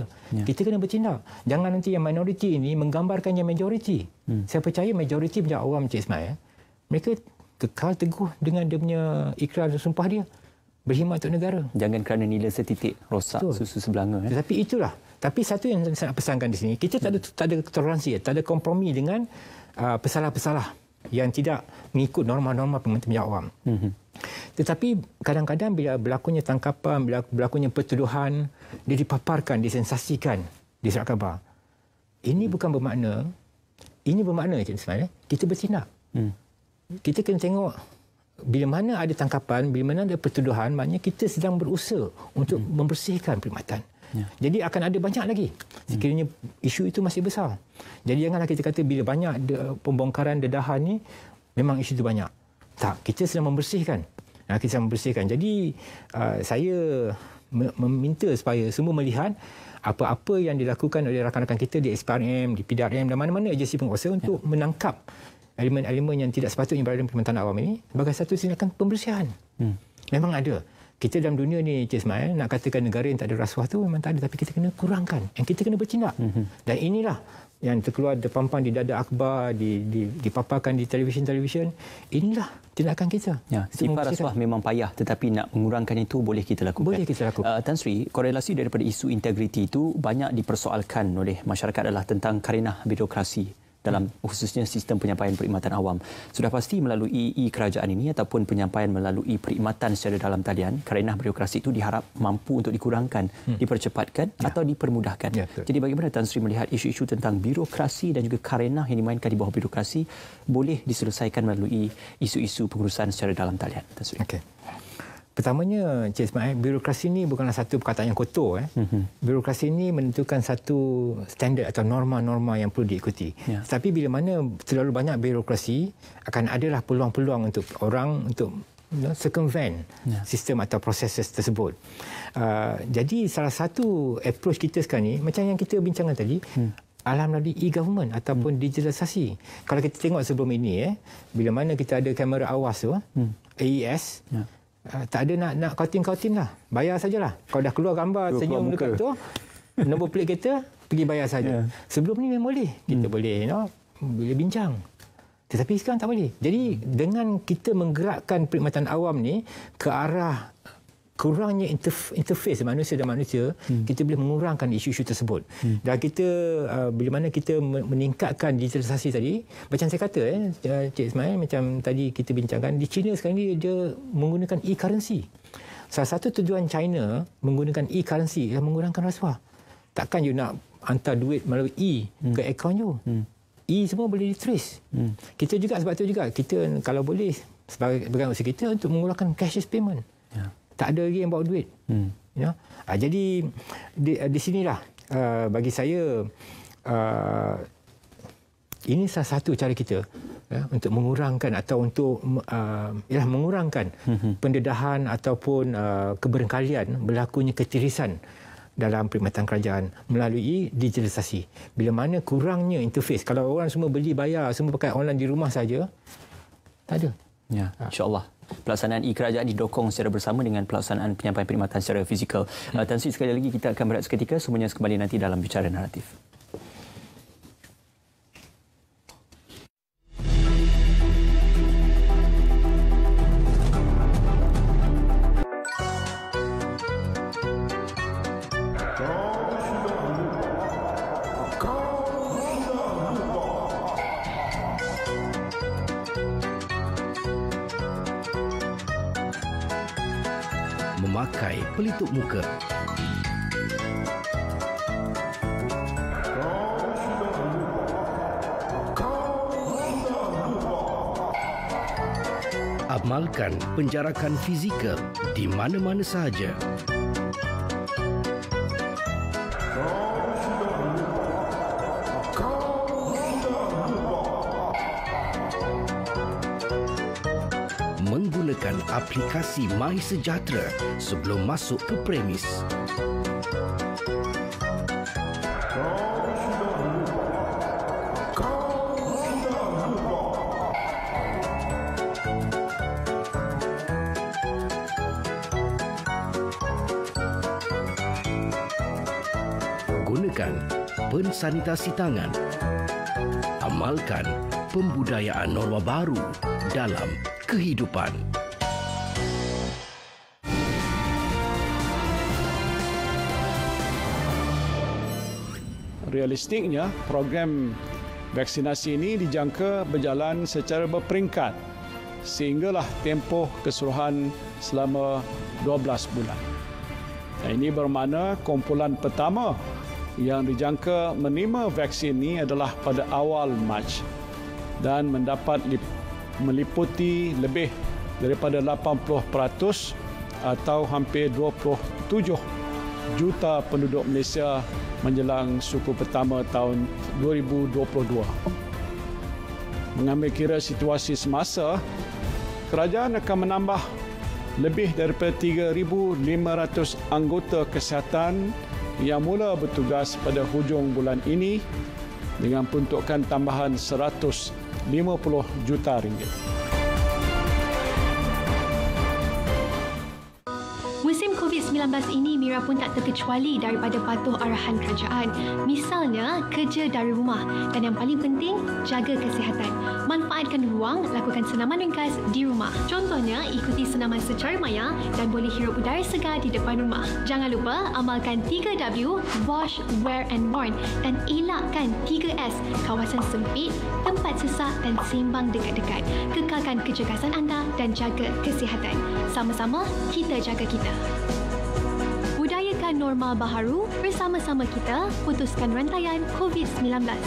Kita kena bertindak. Jangan nanti yang minoriti ini menggambarkan yang majoriti. Saya percaya majoriti penjawat awam Cik Ismail, mereka kekal teguh dengan dia punya ikrar dan sumpah dia, berkhidmat untuk negara. Jangan kerana nilai setitik rosak susu sebelanga. Tetapi itulah. Tapi satu yang saya nak pesankan di sini, kita tak ada toleransi, tak ada kompromi dengan pesalah-pesalah yang tidak mengikut norma-norma penjawat awam. Tetapi kadang-kadang bila berlakunya tangkapan, bila berlakunya pertuduhan, dia dipaparkan, disensasikan di surat khabar. Ini bukan bermakna, ini bermakna Cik Ismail, kita bertindak. Kita kena tengok bila mana ada tangkapan, bila mana ada pertuduhan, maknanya kita sedang berusaha untuk membersihkan perkhidmatan. Jadi akan ada banyak lagi sekiranya isu itu masih besar. Jadi janganlah kita kata bila banyak pembongkaran dedahan ni memang isu itu banyak. Tak, kita sedang membersihkan. Kita sedang membersihkan. Jadi saya meminta supaya semua melihat apa-apa yang dilakukan oleh rakan-rakan kita di SPRM, di PDRM dan mana-mana agensi penguasa untuk menangkap elemen-elemen yang tidak sepatutnya berada dalam perkhidmatan awam ini sebagai satu tindakan pembersihan. Memang ada. Kita dalam dunia ni Cik Ismail, nak katakan negara yang tak ada rasuah tu memang tak ada, tapi kita kena kurangkan. Yang kita kena bertindak. Dan inilah yang terkeluar terpampang di dada akhbar, dipaparkan di televisyen. Inilah tindakan kita. Sifat rasuah memang payah, tetapi nak mengurangkan itu boleh kita lakukan. Boleh kita lakukan. Tan Sri, korelasi daripada isu integriti itu banyak dipersoalkan oleh masyarakat adalah tentang karenah birokrasi dalam khususnya sistem penyampaian perkhidmatan awam. Sudah pasti melalui kerajaan ini ataupun penyampaian melalui perkhidmatan secara dalam talian, karenah birokrasi itu diharap mampu untuk dikurangkan, dipercepatkan atau dipermudahkan. Jadi bagaimana Tan Sri melihat isu-isu tentang birokrasi dan juga karenah yang dimainkan di bawah birokrasi boleh diselesaikan melalui isu-isu pengurusan secara dalam talian? Tan Sri. Pertamanya, Cik Ismail, birokrasi ini bukanlah satu perkataan yang kotor. Birokrasi ini menentukan satu standard atau norma-norma yang perlu diikuti. Tapi bila mana terlalu banyak birokrasi, akan adalah peluang-peluang untuk orang untuk circumvent sistem atau proses tersebut. Jadi salah satu approach kita sekarang ni, macam yang kita bincangkan tadi, melalui e-government ataupun digitalisasi. Kalau kita tengok sebelum ini, bila mana kita ada kamera awas tu, AES, tak ada nak counting lah. Bayar sajalah. Kalau dah keluar gambar senyum dekat tu, nombor plate kereta, pergi bayar saja. Sebelum ni memang boleh. Kita boleh boleh bincang. Tetapi sekarang tak boleh. Jadi dengan kita menggerakkan perkhidmatan awam ni ke arah kurangnya interface manusia dan manusia, kita boleh mengurangkan isu-isu tersebut. Dan kita bila mana kita meningkatkan digitalisasi tadi, macam saya kata Cik Ismail, macam tadi kita bincangkan, di China sekarang ni dia menggunakan e-currency. Salah satu tujuan China menggunakan e-currency ialah mengurangkan rasuah. Takkan you nak hantar duit melalui ke akaun you. Semua boleh di-trace. Kita juga sebab tu juga kita kalau boleh sebagai usaha kita untuk menggunakan cashless payment. Tak ada lagi yang bawa duit. Jadi di sinilah bagi saya ini salah satu cara kita untuk mengurangkan atau untuk mengurangkan pendedahan ataupun keberengkalian berlakunya ketirisan dalam perkhidmatan kerajaan melalui digitalisasi. Bila mana kurangnya interface, kalau orang semua beli bayar semua pakai online di rumah saja, tak ada. Ya, insya-Allah. Pelaksanaan e-kerajaan didokong secara bersama dengan pelaksanaan penyampaian perkhidmatan secara fizikal. Tan Sri, sekali lagi kita akan berehat seketika, semuanya kembali nanti dalam Bicara Naratif. Memakai pelitup muka. Amalkan penjarakan fizikal di mana-mana sahaja. Menggunakan aplikasi MySejahtera sebelum masuk ke premis. Gunakan pensanitasi tangan. Amalkan pembudayaan norma baru dalam kehidupan. Realistiknya, program vaksinasi ini dijangka berjalan secara berperingkat sehinggalah tempoh keseluruhan selama 12 bulan. Dan ini bermakna kumpulan pertama yang dijangka menerima vaksin ini adalah pada awal Mac dan mendapat meliputi lebih daripada 80% atau hampir 27 juta penduduk Malaysia menjelang suku pertama tahun 2022. Mengambil kira situasi semasa, kerajaan akan menambah lebih daripada 3,500 anggota kesihatan yang mula bertugas pada hujung bulan ini dengan peruntukan tambahan 150 juta ringgit. Musim COVID-19 ini, Mira pun tak terkecuali daripada patuh arahan kerajaan. Misalnya, kerja dari rumah. Dan yang paling penting, jaga kesihatan. Manfaatkan ruang, lakukan senaman ringkas di rumah. Contohnya, ikuti senaman secara maya dan boleh hirup udara segar di depan rumah. Jangan lupa, amalkan 3W, wash, wear and warn. Dan elakkan 3S, kawasan sempit, tempat sesak dan sembang dekat-dekat. Kekalkan kecergasan anda dan jaga kesihatan. Sama-sama, kita jaga kita. Budayakan norma baharu, bersama-sama kita putuskan rantaian COVID-19.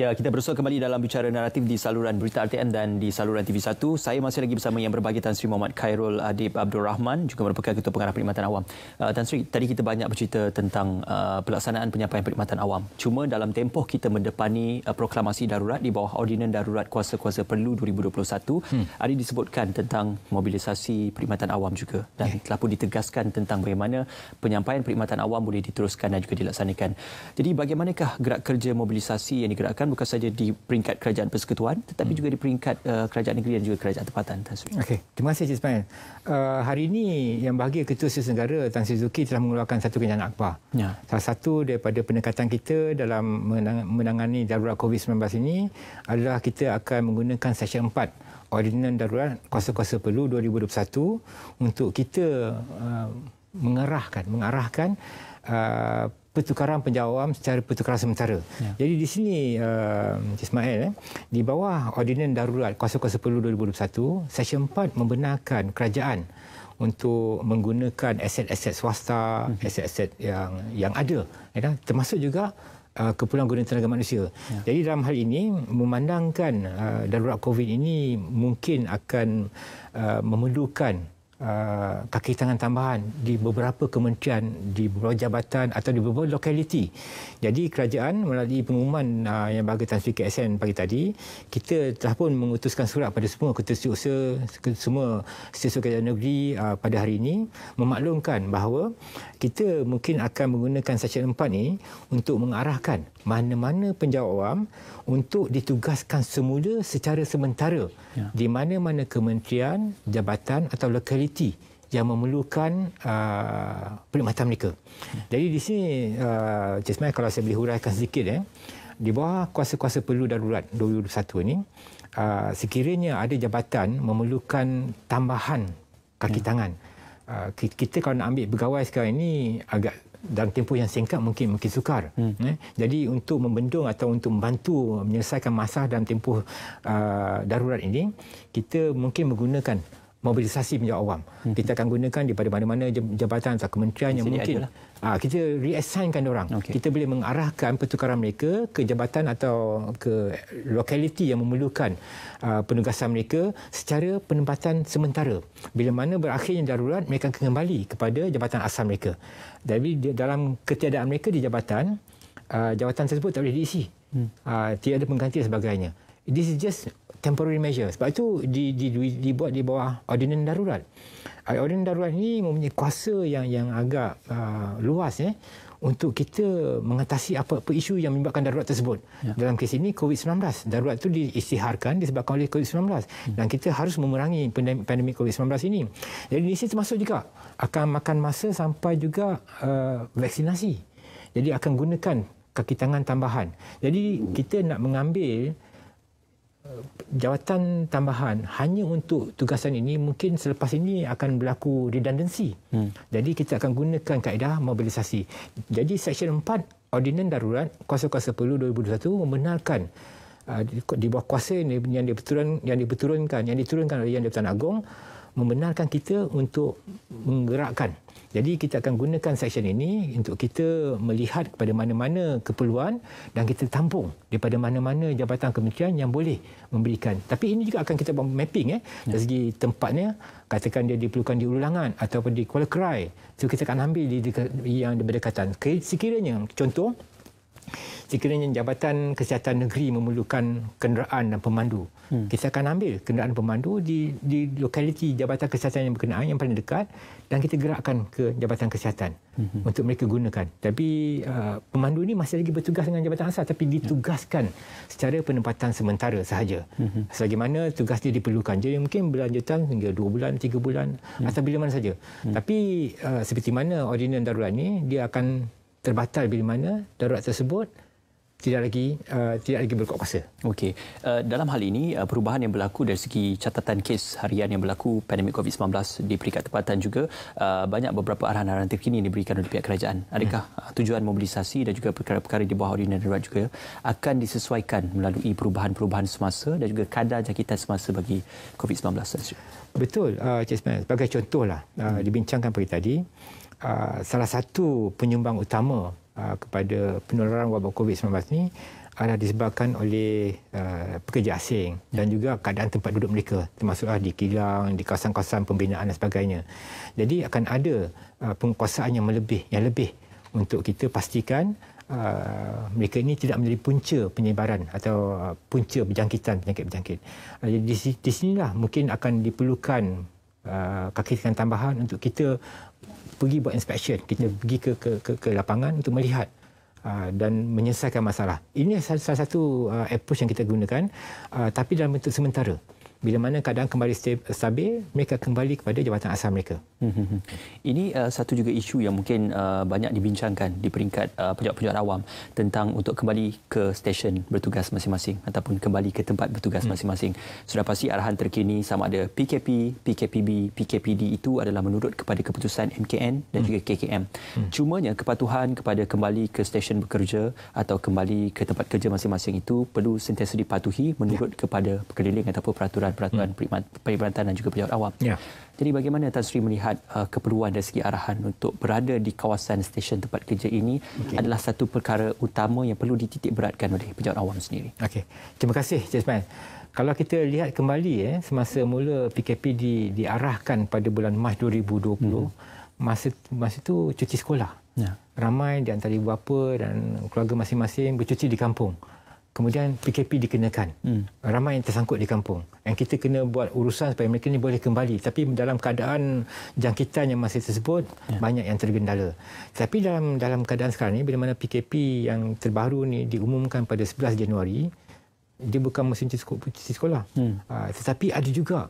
Ya, kita bersua kembali dalam bicara naratif di saluran berita RTM dan di saluran TV1. Saya masih lagi bersama yang berbagi Tan Sri Muhammad Khairul Adib Abdul Rahman, juga merupakan Ketua Pengarah Perkhidmatan Awam. Tan Sri, tadi kita banyak bercerita tentang pelaksanaan penyampaian perkhidmatan awam. Cuma dalam tempoh kita mendepani proklamasi darurat di bawah Ordinan Darurat Kuasa-Kuasa Perlu 2021, ada disebutkan tentang mobilisasi perkhidmatan awam juga, dan telah pun ditegaskan tentang bagaimana penyampaian perkhidmatan awam boleh diteruskan dan juga dilaksanakan. Jadi bagaimanakah gerak kerja mobilisasi yang digerakkan bukan saja di peringkat kerajaan persekutuan tetapi juga di peringkat kerajaan negeri dan juga kerajaan tempatan, Tan Sri. Okey, terima kasih Cik Ismail. Hari ini yang bahagia Ketua Sesi Negara Tan Sri Zulkifli telah mengeluarkan satu kenyataan akhbar. Ya. Salah satu daripada pendekatan kita dalam menangani darurat COVID-19 ini adalah kita akan menggunakan Seksyen 4 Ordinan Darurat Kuasa-Kuasa Perlu 2021 untuk kita mengarahkan pertukaran penjawam secara pertukaran sementara. Ya. Jadi di sini Ismail, di bawah Ordinan Darurat Kuasa-Kuasa Perlu 2021, Seksyen 4 membenarkan kerajaan untuk menggunakan aset-aset swasta, aset-aset yang ada, ya, termasuk juga keperluan guna tenaga manusia. Ya. Jadi dalam hal ini memandangkan darurat COVID ini mungkin akan memerlukan kaki tangan tambahan di beberapa kementerian, di beberapa jabatan atau di beberapa lokaliti. Jadi kerajaan melalui pengumuman yang bagi Tan Sri KSN pagi tadi, kita telah pun mengutuskan surat pada semua ketua-ketua semua setiausaha kerajaan negeri pada hari ini memaklumkan bahawa kita mungkin akan menggunakan Seksyen 4 ini untuk mengarahkan mana-mana penjawat awam untuk ditugaskan semula secara sementara di mana-mana kementerian, jabatan atau lokaliti yang memerlukan perkhidmatan mereka. Jadi di sini, Cik Ismail, kalau saya boleh huraikan sedikit, di bawah Kuasa-Kuasa Perlu Darurat 2021 ini, sekiranya ada jabatan memerlukan tambahan kaki tangan, kita kalau nak ambil pegawai sekarang ini agak dalam tempoh yang singkat mungkin sukar. Jadi untuk membendung atau untuk membantu menyelesaikan masalah dalam tempoh darurat ini, kita mungkin menggunakan mobilisasi penjawat awam. Kita akan gunakan di pada mana-mana jabatan atau kementerian yang mungkin kita reassignkan orang. Kita boleh mengarahkan pertukaran mereka ke jabatan atau ke lokaliti yang memerlukan penugasan mereka secara penempatan sementara. Bila mana berakhirnya darurat, mereka akan kembali kepada jabatan asal mereka. Jadi dalam ketiadaan mereka di jabatan, jabatan tersebut tak boleh diisi. Tidak ada pengganti dan sebagainya. This is just temporary measure. Sebab itu dibuat di bawah Ordinan Darurat. Ordinan Darurat ini mempunyai kuasa yang agak luas untuk kita mengatasi apa-apa isu yang menyebabkan darurat tersebut. Dalam kes ini COVID-19. Darurat itu diisytiharkan disebabkan oleh COVID-19 dan kita harus memerangi pandemik COVID-19 ini. Jadi di sini termasuk juga akan makan masa sampai juga vaksinasi. Jadi akan gunakan kaki tangan tambahan. Jadi kita nak mengambil jawatan tambahan hanya untuk tugasan ini, mungkin selepas ini akan berlaku redundancy. Jadi kita akan gunakan kaedah mobilisasi. Jadi Seksyen 4 Ordinan Darurat Kuasa-Kuasa Perlu 2021 membenarkan di bawah kuasa yang diturunkan oleh Yang di-Pertuan Agong, membenarkan kita untuk menggerakkan. Jadi kita akan gunakan seksyen ini untuk kita melihat kepada mana-mana keperluan dan kita tampung daripada mana-mana jabatan kementerian yang boleh memberikan. Tapi ini juga akan kita buat mapping dari segi tempatnya, katakan dia diperlukan di Ulangan ataupun di Kuala Krai. So kita akan ambil yang berdekatan. Sekiranya contoh, sekiranya Jabatan Kesihatan Negeri memerlukan kenderaan dan pemandu, kita akan ambil kenderaan pemandu di lokaliti Jabatan Kesihatan yang berkenaan yang paling dekat dan kita gerakkan ke Jabatan Kesihatan untuk mereka gunakan. Tapi pemandu ini masih lagi bertugas dengan jabatan asal tapi ditugaskan secara penempatan sementara sahaja. Selagi mana tugas dia diperlukan. Jadi mungkin berlanjutan hingga 2 bulan, 3 bulan atau bila mana saja. Tapi seperti mana ordinan darurat ini, dia akan terbatal bila mana darurat tersebut tidak lagi berkuat kuasa. Okey. Dalam hal ini, perubahan yang berlaku dari segi catatan kes harian yang berlaku pandemik COVID-19 di peringkat tempatan juga, banyak beberapa arahan-arahan terkini yang diberikan oleh pihak kerajaan. Adakah tujuan mobilisasi dan juga perkara-perkara di bawah ordinan darurat juga akan disesuaikan melalui perubahan-perubahan semasa dan juga kadar jangkitan semasa bagi COVID-19? Betul, Cik Ismail. Sebagai contohlah, dibincangkan pagi tadi, salah satu penyumbang utama kepada penularan wabak COVID-19 ini adalah disebabkan oleh pekerja asing dan juga keadaan tempat duduk mereka, termasuklah di kilang, di kawasan-kawasan pembinaan dan sebagainya. Jadi akan ada penguasaan yang lebih untuk kita pastikan mereka ini tidak menjadi punca penyebaran atau punca penyakit-penyakit. Jadi di sinilah mungkin akan diperlukan kaki-kaki tambahan untuk kita pergi buat inspection, kita pergi ke lapangan untuk melihat dan menyelesaikan masalah. Ini salah satu approach yang kita gunakan, tapi dalam bentuk sementara. Bila mana keadaan kembali stabil, mereka kembali kepada jabatan asal mereka. Ini satu juga isu yang mungkin banyak dibincangkan di peringkat pejabat-pejabat awam tentang untuk kembali ke stesen bertugas masing-masing ataupun kembali ke tempat bertugas masing-masing. Sudah pasti arahan terkini sama ada PKP, PKPB, PKPD itu adalah menurut kepada keputusan MKN dan juga KKM. Cumanya kepatuhan kepada kembali ke stesen bekerja atau kembali ke tempat kerja masing-masing itu perlu sentiasa dipatuhi menurut kepada perkeliling ataupun peraturan peribadatan dan juga pejabat awam. Jadi bagaimana Tan Sri melihat keperluan dari segi arahan untuk berada di kawasan stesen tempat kerja ini adalah satu perkara utama yang perlu dititik beratkan oleh pejabat awam sendiri. Okey. Terima kasih Cik Ismail. Kalau kita lihat kembali semasa mula PKP diarahkan pada bulan Mac 2020, masa itu cuti sekolah. Ramai di antara ibu bapa dan keluarga masing-masing bercuti di kampung. Kemudian PKP dikenakan. Ramai yang tersangkut di kampung. Yang kita kena buat urusan supaya mereka ni boleh kembali. Tapi dalam keadaan jangkitan yang masih tersebut, banyak yang tergendala. Tapi dalam keadaan sekarang ni, bila mana PKP yang terbaru ni diumumkan pada 11 Januari, dia bukan musim cuti sekolah. Tetapi ada juga,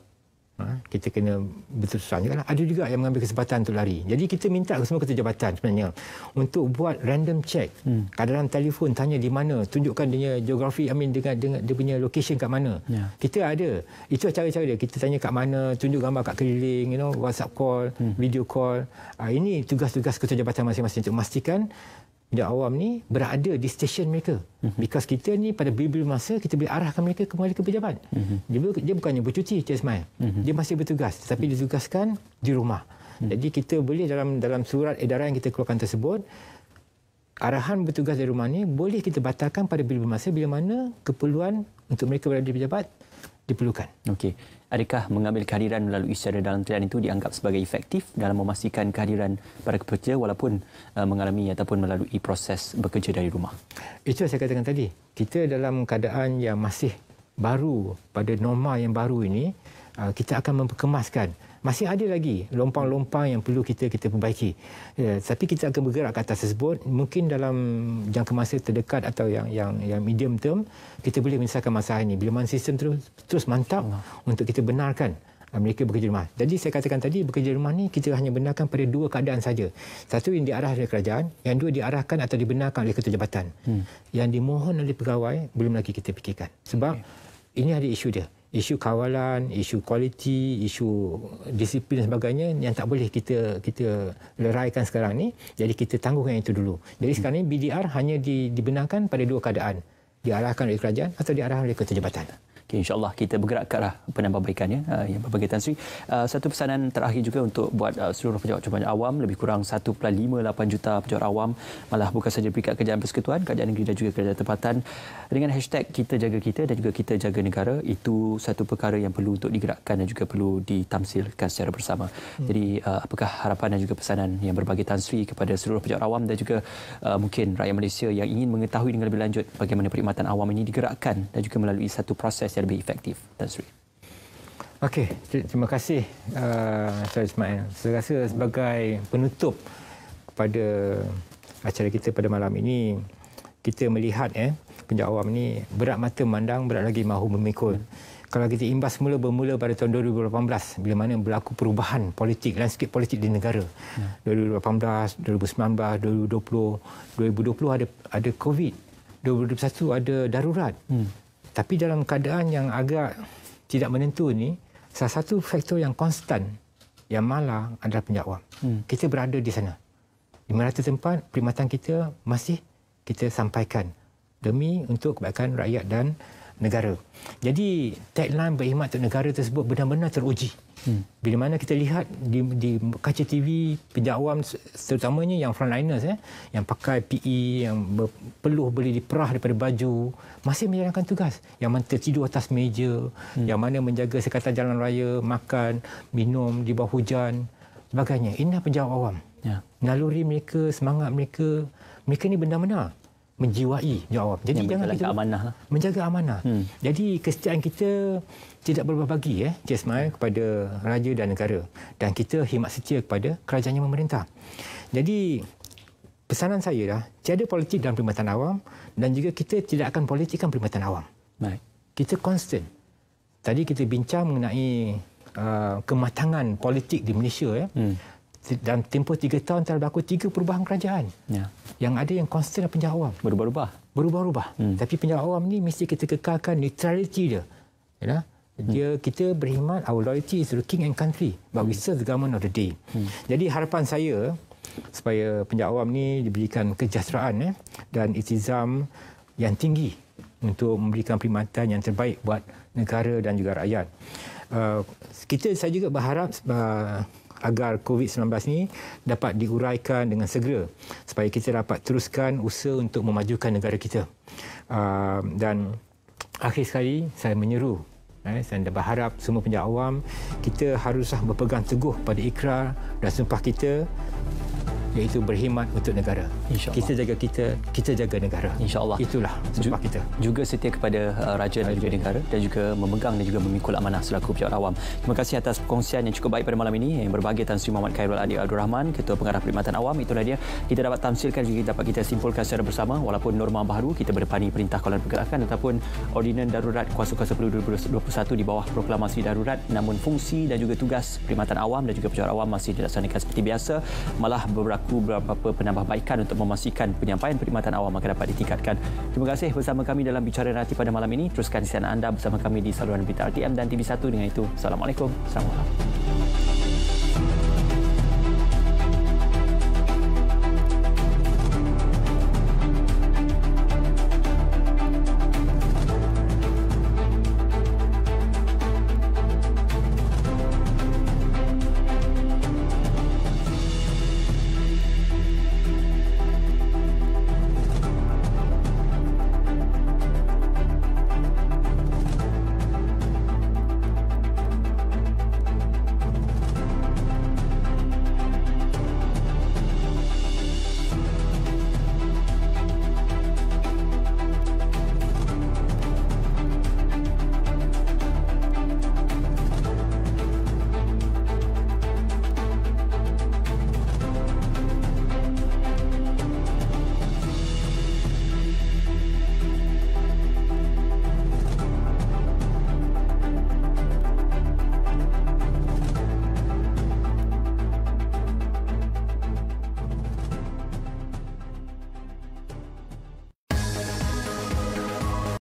kita kena betul-betul juga lah. Ada juga yang mengambil kesempatan untuk lari. Jadi kita minta ke semua ketua jabatan sebenarnya untuk buat random check. Dalam telefon tanya di mana, tunjukkan dia geografi, dengan dia punya location kat mana. Kita ada. Itu cara-cara dia. Kita tanya kat mana, tunjuk gambar kat keliling, WhatsApp call, video call. Ini tugas-tugas ketua jabatan masing-masing untuk memastikan pejabat awam ni berada di stesen mereka. Because kita ni pada bila masa kita boleh arahkan mereka kembali ke pejabat. Dia bukannya bercuti, Cik Ismail. Dia masih bertugas tetapi ditugaskan di rumah. Jadi kita boleh dalam surat edaran yang kita keluarkan tersebut, arahan bertugas dari rumah ni boleh kita batalkan pada bila masa bila mana keperluan untuk mereka berada di pejabat diperlukan. Okey. Adakah mengambil kehadiran melalui secara dalam talian itu dianggap sebagai efektif dalam memastikan kehadiran para pekerja walaupun mengalami ataupun melalui proses bekerja dari rumah? Itu yang saya katakan tadi. Kita dalam keadaan yang masih baru pada norma yang baru ini, kita akan memperkemaskan. Masih ada lagi lompang-lompang yang perlu kita perbaiki. Tapi kita akan bergerak ke atas tersebut. Mungkin dalam jangka masa terdekat atau yang medium term, kita boleh menyelesaikan masalah ini. Bila mana sistem terus mantap untuk kita benarkan mereka bekerja rumah. Jadi saya katakan tadi, bekerja rumah ni kita hanya benarkan pada dua keadaan saja. Satu yang diarah oleh kerajaan, yang dua diarahkan atau dibenarkan oleh ketua jabatan. Yang dimohon oleh pegawai, belum lagi kita fikirkan. Sebab ini ada isu dia. Isu kawalan, isu kualiti, isu disiplin dan sebagainya yang tak boleh kita leraikan sekarang ni. Jadi kita tangguhkan itu dulu. Jadi sekarang ni BDR hanya dibenarkan pada dua keadaan. Diarahkan oleh kerajaan atau diarahkan oleh ketua jabatan. Okay, InsyaAllah kita bergerak ke arah penambahbaikannya yang berbagai Tan Sri. Satu pesanan terakhir juga untuk buat seluruh pejabat-pejabat awam, lebih kurang 1.58 juta pejabat awam, malah bukan saja peringkat kerajaan persekutuan, kerajaan negeri dan juga kerajaan tempatan. Dengan hashtag kita jaga kita dan juga kita jaga negara, itu satu perkara yang perlu untuk digerakkan dan juga perlu ditamsilkan secara bersama. Jadi apakah harapan dan juga pesanan yang berbagai Tan Sri kepada seluruh pejabat awam dan juga mungkin rakyat Malaysia yang ingin mengetahui dengan lebih lanjut bagaimana perkhidmatan awam ini digerakkan dan juga melalui satu proses yang lebih efektif, Tan Sri? Okey, terima kasih Tuan Ismail. Saya rasa sebagai penutup kepada acara kita pada malam ini, kita melihat pejabat awam ni berat mata memandang, berat lagi mahu memikul. Kalau kita imbas bermula pada tahun 2018, bila mana berlaku perubahan politik, landscape politik di negara. 2018, 2019, 2020 ada COVID, 2021 ada darurat. Tapi dalam keadaan yang agak tidak menentu ni, salah satu faktor yang konstan, yang malang adalah pejabat awam. Kita berada di sana. Di merata tempat, perkhidmatan kita masih kita sampaikan demi untuk kebaikan rakyat dan negara. Jadi tagline berkhidmat untuk negara tersebut benar-benar teruji. Bila mana kita lihat di kaca TV, penjajah awam terutamanya yang frontliners yang pakai PE, yang peluh boleh diperah daripada baju, masih menjalankan tugas. Yang mana tertidur atas meja, yang mana menjaga sekatan jalan raya, makan, minum di bawah hujan, sebagainya. Inilah penjajah awam. Naluri mereka, semangat mereka ni benar-benar menjiwai penjajah awam. Jadi jangan kita amanah. Menjaga amanah. Jadi kesetiaan kita tidak berbagi Cik Ismail, kepada raja dan negara, dan kita khidmat setia kepada kerajaan yang memerintah. Jadi pesanan saya dah, tiada politik dalam perkhidmatan awam, dan juga kita tidak akan politikkan perkhidmatan awam. Baik. Kita konstan. Tadi kita bincang mengenai kematangan politik di Malaysia dalam tempoh 3 tahun telah berlaku 3 perubahan kerajaan. Yang ada yang konstan dan penjajah awam. Berubah-ubah. Tapi penjajah awam ni mesti kita kekalkan neutrality dia. Kita berkhidmat, our loyalty is to the king and country, but we serve the government of the day. Jadi harapan saya supaya penjajah awam ni diberikan kesejahteraan dan iltizam yang tinggi untuk memberikan perkhidmatan yang terbaik buat negara dan juga rakyat. Saya juga berharap agar COVID-19 ni dapat diuraikan dengan segera supaya kita dapat teruskan usaha untuk memajukan negara kita. Dan akhir sekali saya menyeru, saya berharap semua penjajah awam kita haruslah berpegang teguh pada ikrar dan sumpah kita, iaitu berkhidmat untuk negara. Kita jaga kita jaga negara. InsyaAllah. Itulah sumpah kita. Juga setia kepada raja dan juga negara, dan juga memegang dan juga memikul amanah selaku penjawat awam. Terima kasih atas perkongsian yang cukup baik pada malam ini yang berbagi Tan Sri Muhammad Khairul Adil Abdul Rahman, Ketua Pengarah Perkhidmatan Awam. Itulah dia kita dapat tamsilkan, juga dapat kita simpulkan secara bersama, walaupun norma baru kita berdepani Perintah Kawalan Pergerakan ataupun Ordinan Darurat Kuasa 10 2021 di bawah proklamasi darurat, namun fungsi dan juga tugas Perkhidmatan Awam dan juga penjawat awam masih dilaksanakan seperti biasa. Malah beberapa penambahbaikan untuk memastikan penyampaian perkhidmatan awam akan dapat ditingkatkan. Terima kasih bersama kami dalam Bicara Naratif pada malam ini. Teruskan siaran anda bersama kami di saluran berita RTM dan TV1. Dengan itu, Assalamualaikum. Assalamualaikum.